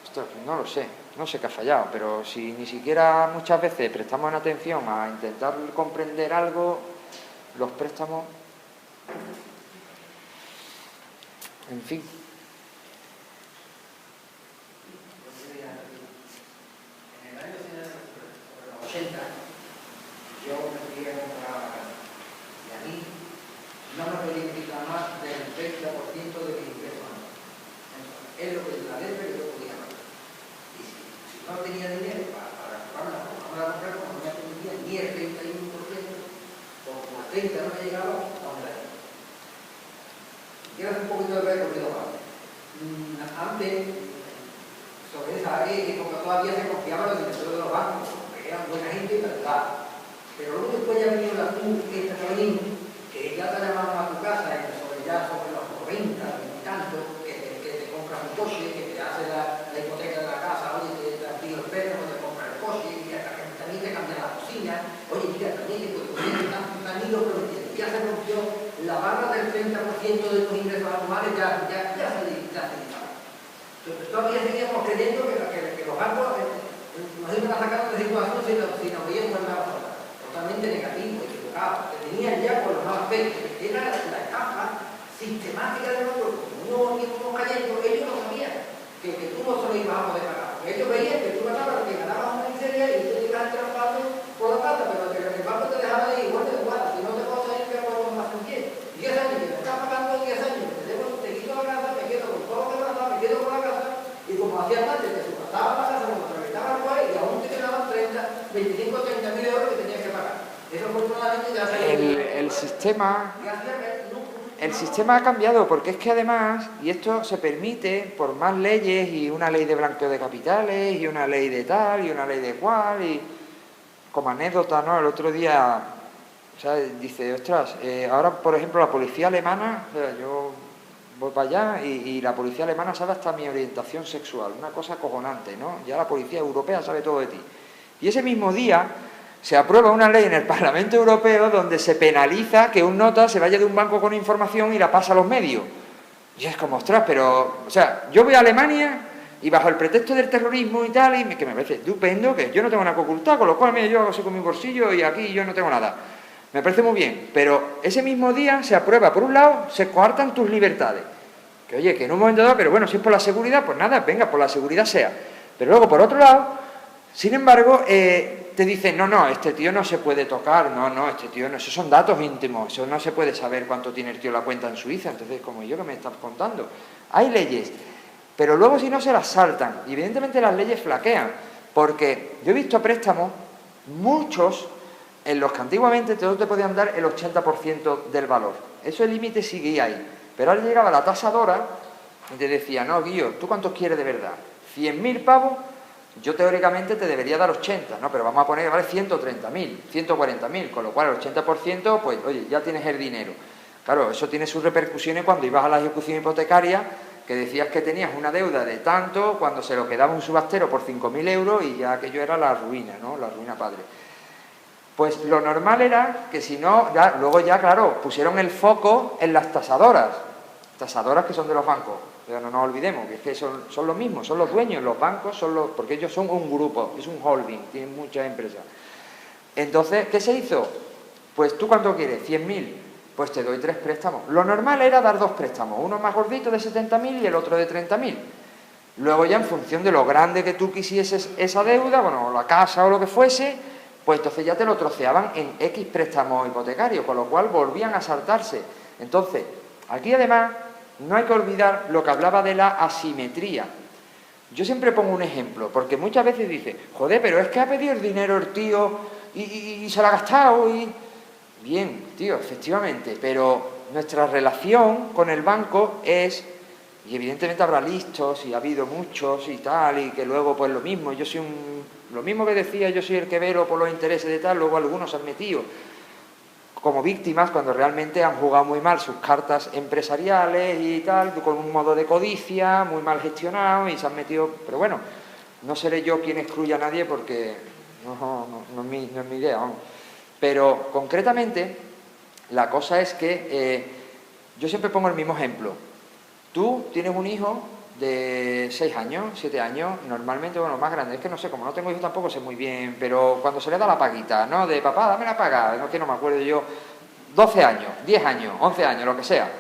Esto, no lo sé, no sé qué ha fallado, pero si ni siquiera muchas veces prestamos atención a intentar comprender algo, los préstamos... En fin. En el año 80, yo me fui a comprar una casa y a mí no me podía quitar más del 30% de mis ingresos anuales. Es lo que la letra que yo podía pagar. Y si no tenía dinero para comprarla, no me la compré como no me permitía ni el 31%, o con la 30 no me llegaba, no me la dieron. Quiero hacer un poquito de recorrido más. Antes, sobre esa área, que como todavía se confiaban los directores de los bancos, porque eran buena gente y verdad. Pero luego después ya ha venido la CUP, esta Carolina, que ya te llamaban a tu casa, sobre los 90, y tanto, que te compras un coche, que te hace la hipoteca de la casa, oye, te pido el perro, te compras el coche, y hasta que también te cambian la cocina, oye, mira, también que tu cocina están ido prometiendo. Ya se rompió la barra del 30% de tus ingresos anuales, ya se dispara. Entonces, todavía seguíamos creyendo que los bancos nos iban a sacar de situación si nos veían con la basura. Totalmente negativo, equivocado, que tenían ya por los malos aspectos. Era la etapa sistemática de nosotros. Como íbamos cayendo, ellos no sabían que tú no se lo ibas a poder pagar. Ellos veían que tú ganabas una miseria y tú te ibas entrampando por la plata, pero que el banco te dejaba de igual de igual. Si no te puedo salir, que por más en 10 años, que me estás pagando 10 años, te quito la casa, me quedo con todo lo que me me quedo con la casa, y como hacían antes, te subastaba la casa, como te reventaba el cual, y aún te quedaban 25 o 30.000 euros que tenías que pagar. Eso afortunadamente ya se El sistema ha cambiado, porque es que además, y esto se permite por más leyes, y una ley de blanqueo de capitales, y una ley de tal, y una ley de cual, y como anécdota, ¿no? El otro día, o sea, dice, ostras, ahora por ejemplo la policía alemana, o sea, yo voy para allá y la policía alemana sabe hasta mi orientación sexual, una cosa acojonante, ¿no? Ya la policía europea sabe todo de ti. Y ese mismo día se aprueba una ley en el Parlamento Europeo donde se penaliza que un nota se vaya de un banco con información y la pasa a los medios. Y es como, ostras, pero... O sea, yo voy a Alemania y bajo el pretexto del terrorismo y tal, y que me parece estupendo, que yo no tengo nada que ocultar, con lo cual mira, yo hago así con mi bolsillo y aquí yo no tengo nada. Me parece muy bien, pero ese mismo día se aprueba, por un lado, se coartan tus libertades. Que oye, que en un momento dado, pero bueno, si es por la seguridad, pues nada, venga, por la seguridad sea. Pero luego, por otro lado, sin embargo, te dicen, no, este tío no se puede tocar, no, este tío no, esos son datos íntimos, eso no se puede saber cuánto tiene el tío la cuenta en Suiza, entonces, como yo que me estás contando. Hay leyes, pero luego si no se las saltan, y evidentemente las leyes flaquean, porque yo he visto préstamos, muchos, en los que antiguamente todos te podían dar el 80% del valor. Eso el límite sigue ahí. Pero ahora llegaba la tasadora y te decía, no, Guillo, ¿tú cuántos quieres de verdad? ¿100.000 pavos? Yo teóricamente te debería dar 80, ¿no? Pero vamos a poner que vale 130.000, 140.000, con lo cual el 80%, pues, oye, ya tienes el dinero. Claro, eso tiene sus repercusiones cuando ibas a la ejecución hipotecaria, que decías que tenías una deuda de tanto, cuando se lo quedaba un subastero por 5.000 euros y ya aquello era la ruina, ¿no? La ruina padre. Pues lo normal era que si no, luego ya, claro, pusieron el foco en las tasadoras que son de los bancos, pero no nos olvidemos, que es que son los mismos, son los dueños, los bancos son los, porque ellos son un grupo, es un holding, tienen muchas empresas. Entonces, ¿qué se hizo? Pues tú ¿cuánto quieres? 100.000, pues te doy 3 préstamos. Lo normal era dar 2 préstamos, uno más gordito de 70.000 y el otro de 30.000. Luego ya en función de lo grande que tú quisieses esa deuda, bueno, la casa o lo que fuese, pues entonces ya te lo troceaban en X préstamos hipotecarios, con lo cual volvían a saltarse. Entonces, aquí además no hay que olvidar lo que hablaba de la asimetría. Yo siempre pongo un ejemplo, porque muchas veces dice, joder, pero es que ha pedido el dinero el tío y se lo ha gastado y... Bien, tío, efectivamente, pero nuestra relación con el banco es... Y evidentemente habrá listos y ha habido muchos y tal, y que luego pues lo mismo, yo soy lo mismo que decía, yo soy el que velo por los intereses de tal, luego algunos se han metido como víctimas cuando realmente han jugado muy mal sus cartas empresariales y tal, con un modo de codicia muy mal gestionado y se han metido, pero bueno, no seré yo quien excluya a nadie porque no es mi idea, vamos. Pero concretamente la cosa es que yo siempre pongo el mismo ejemplo. Tú tienes un hijo de 6 años, 7 años, normalmente, bueno, más grande, es que no sé, como no tengo hijos tampoco sé muy bien, pero cuando se le da la paguita, ¿no? De papá, dame la paga, no, que no me acuerdo yo, 12 años, 10 años, 11 años, lo que sea.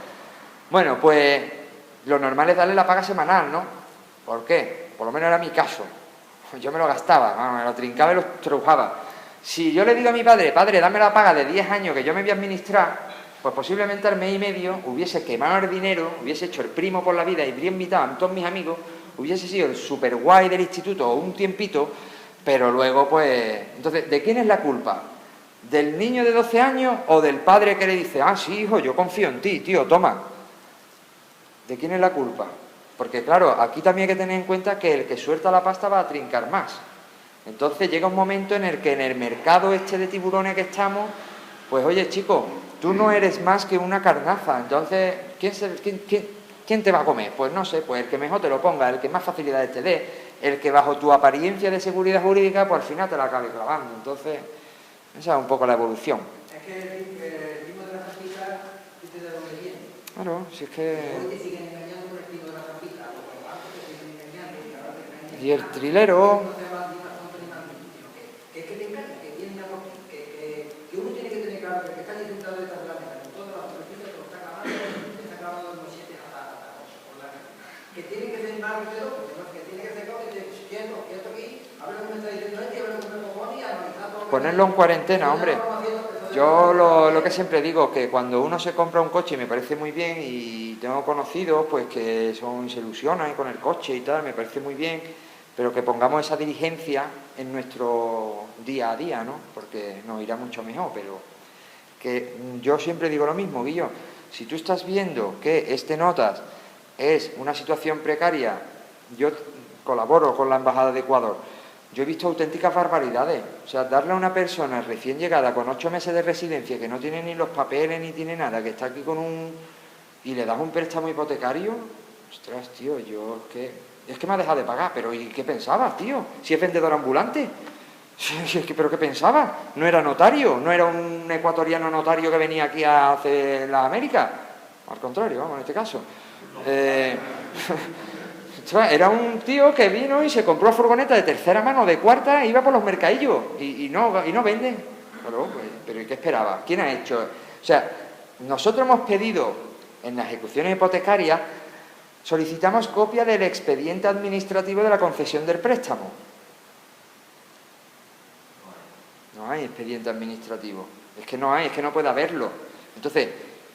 Bueno, pues lo normal es darle la paga semanal, ¿no? ¿Por qué? Por lo menos era mi caso. Yo me lo gastaba, me lo trincaba y lo trujaba. Si yo le digo a mi padre, dame la paga de 10 años que yo me voy a administrar, pues posiblemente al mes y medio hubiese quemado el dinero, hubiese hecho el primo por la vida y hubiera invitado a todos mis amigos, hubiese sido el super guay del instituto un tiempito, pero luego pues... Entonces, ¿de quién es la culpa? ¿Del niño de 12 años o del padre que le dice, ah, sí, hijo, yo confío en ti, tío, toma? ¿De quién es la culpa? Porque claro, aquí también hay que tener en cuenta que el que suelta la pasta va a trincar más. Entonces llega un momento en el que en el mercado este de tiburones que estamos, pues oye, chico, tú no eres más que una carnaza, entonces, ¿quién te va a comer? Pues no sé, pues el que mejor te lo ponga, el que más facilidades te dé, el que bajo tu apariencia de seguridad jurídica, pues al final te la acabe clavando. Entonces, esa es un poco la evolución. Es que el ritmo de la trampita, ¿usted de dónde viene? Claro, si es que... Hoy te siguen engañando con el ritmo de la trampita, los bancos te siguen engañando y ahora te engañan. Y el trilero... No te va ni más tonto ni más listo, sino que es que te engañan, que tienen algo que uno tiene que tener claro que el que está disfrutando detrás de la mesa, con todas las superficies que lo está clavando en los 7 hasta que tiene que ser más ruido, que tiene que ser claro, que quieto aquí, a ver lo que me está diciendo este, a ver lo que me propone y analizar todo. Ponerlo en cuarentena, hombre. Yo lo que siempre digo, que cuando uno se compra un coche, y me parece muy bien, y tengo conocidos pues que se ilusionan con el coche y tal, me parece muy bien, pero que pongamos esa diligencia en nuestro día a día, ¿no? Porque nos irá mucho mejor, pero que yo siempre digo lo mismo, Guillo, si tú estás viendo que este notas es una situación precaria, yo colaboro con la Embajada de Ecuador, yo he visto auténticas barbaridades. O sea, darle a una persona recién llegada con 8 meses de residencia, que no tiene ni los papeles ni tiene nada, que está aquí con y le das un préstamo hipotecario, ostras, tío, es que me ha dejado de pagar, pero ¿y qué pensabas, tío? Si es vendedor ambulante. ¿Pero qué pensabas? ¿No era notario? ¿No era un ecuatoriano notario que venía aquí a hacer la América? Al contrario, vamos, en este caso. Era un tío que vino y se compró furgoneta de tercera mano, de cuarta, e iba por los mercadillos y no vende. Pero ¿y qué esperaba? ¿Quién ha hecho? O sea, nosotros hemos pedido en las ejecuciones hipotecarias, solicitamos copia del expediente administrativo de la concesión del préstamo. No hay expediente administrativo. Es que no hay, es que no puede haberlo. Entonces,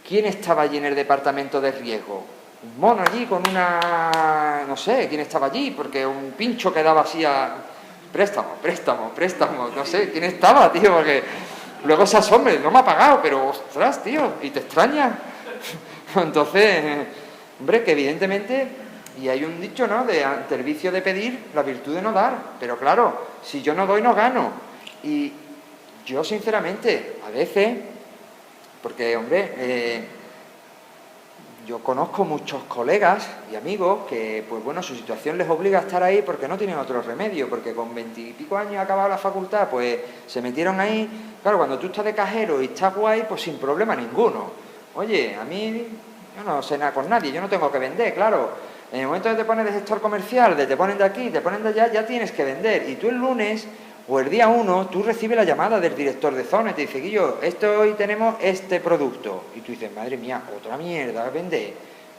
¿quién estaba allí en el departamento de riesgo? Un mono allí con una... no sé, ¿quién estaba allí? Porque un pincho que daba así a... préstamo, no sé, ¿quién estaba, tío? Porque luego se asombra, no me ha pagado, pero ostras, tío, y te extraña. Entonces, hombre, que evidentemente, y hay un dicho, ¿no?, de ante el vicio de pedir, la virtud de no dar, pero claro, si yo no doy, no gano. Y yo, sinceramente, a veces, porque, hombre, yo conozco muchos colegas y amigos que, pues bueno, su situación les obliga a estar ahí porque no tienen otro remedio, porque con 20 y pico años acabado la facultad, pues se metieron ahí. Claro, cuando tú estás de cajero y estás guay, pues sin problema ninguno. Oye, a mí, yo no sé nada con nadie, yo no tengo que vender, claro. En el momento que te pones de gestor comercial, de te ponen de aquí, te ponen de allá, ya tienes que vender. Y tú el lunes o el día 1, tú recibes la llamada del director de zona y te dice, Guillo, hoy tenemos este producto. Y tú dices, madre mía, otra mierda, ¿a vender?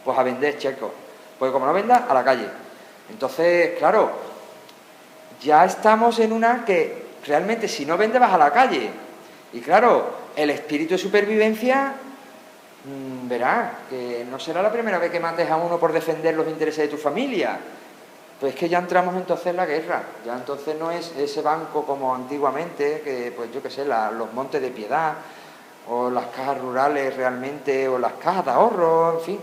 Pues a vender, checo. Pues como no vendas, a la calle. Entonces, claro, ya estamos en una que realmente si no vendes vas a la calle. Y claro, el espíritu de supervivencia, verás, que no será la primera vez que mates a uno por defender los intereses de tu familia. Pues es que ya entramos entonces en la guerra, ya entonces no es ese banco como antiguamente, que pues yo qué sé, los montes de piedad, o las cajas rurales realmente, o las cajas de ahorro, en fin,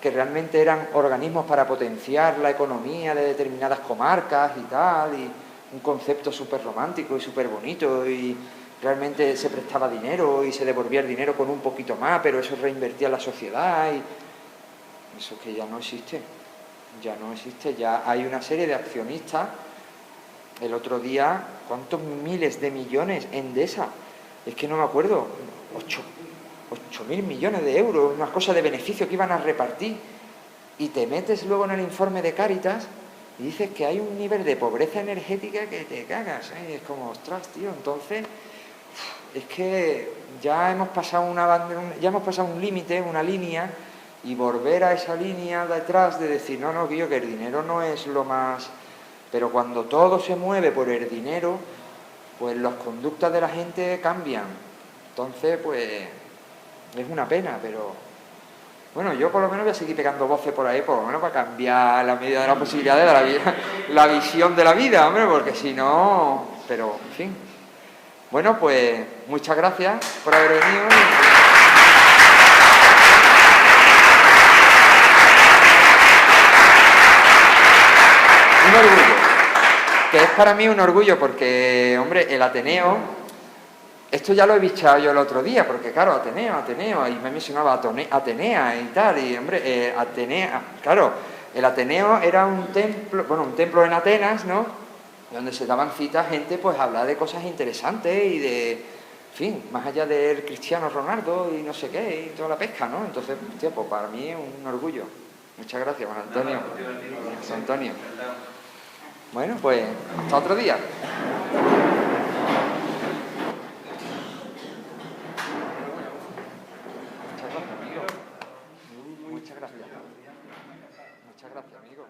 que realmente eran organismos para potenciar la economía de determinadas comarcas y tal, y un concepto súper romántico y súper bonito, y realmente se prestaba dinero y se devolvía el dinero con un poquito más, pero eso reinvertía en la sociedad, y eso que ya no existe. Ya no existe, ya hay una serie de accionistas. El otro día, ¿cuántos miles de millones? Endesa, es que no me acuerdo, 8.000 millones de euros, una cosa de beneficio que iban a repartir. Y te metes luego en el informe de Cáritas y dices que hay un nivel de pobreza energética que te cagas, ¿eh? Es como, ostras, tío, entonces es que ya hemos pasado un límite, una línea, y volver a esa línea de atrás de decir, no, Guillo, que el dinero no es lo más... Pero cuando todo se mueve por el dinero, pues las conductas de la gente cambian. Entonces, pues, es una pena, pero... Bueno, yo por lo menos voy a seguir pegando voces por ahí, por lo menos para cambiar la medida de la posibilidad de la vida, la visión de la vida, hombre, porque si no... Pero, en fin. Bueno, pues, muchas gracias por haber venido. Un orgullo, que es para mí un orgullo porque, hombre, el Ateneo, esto ya lo he bichado yo el otro día, porque claro, Ateneo, y me mencionaba Atenea y tal, y hombre, Atenea, claro, el Ateneo era un templo en Atenas, ¿no?, donde se daban citas gente, pues, a hablar de cosas interesantes y de, en fin, más allá del Cristiano Ronaldo y no sé qué, y toda la pesca, ¿no? Entonces, hostia, pues para mí es un orgullo. Muchas gracias, Juan Antonio. Juan Antonio. Bueno, pues hasta otro día. Muchas gracias, amigo. Muchas gracias, amigo.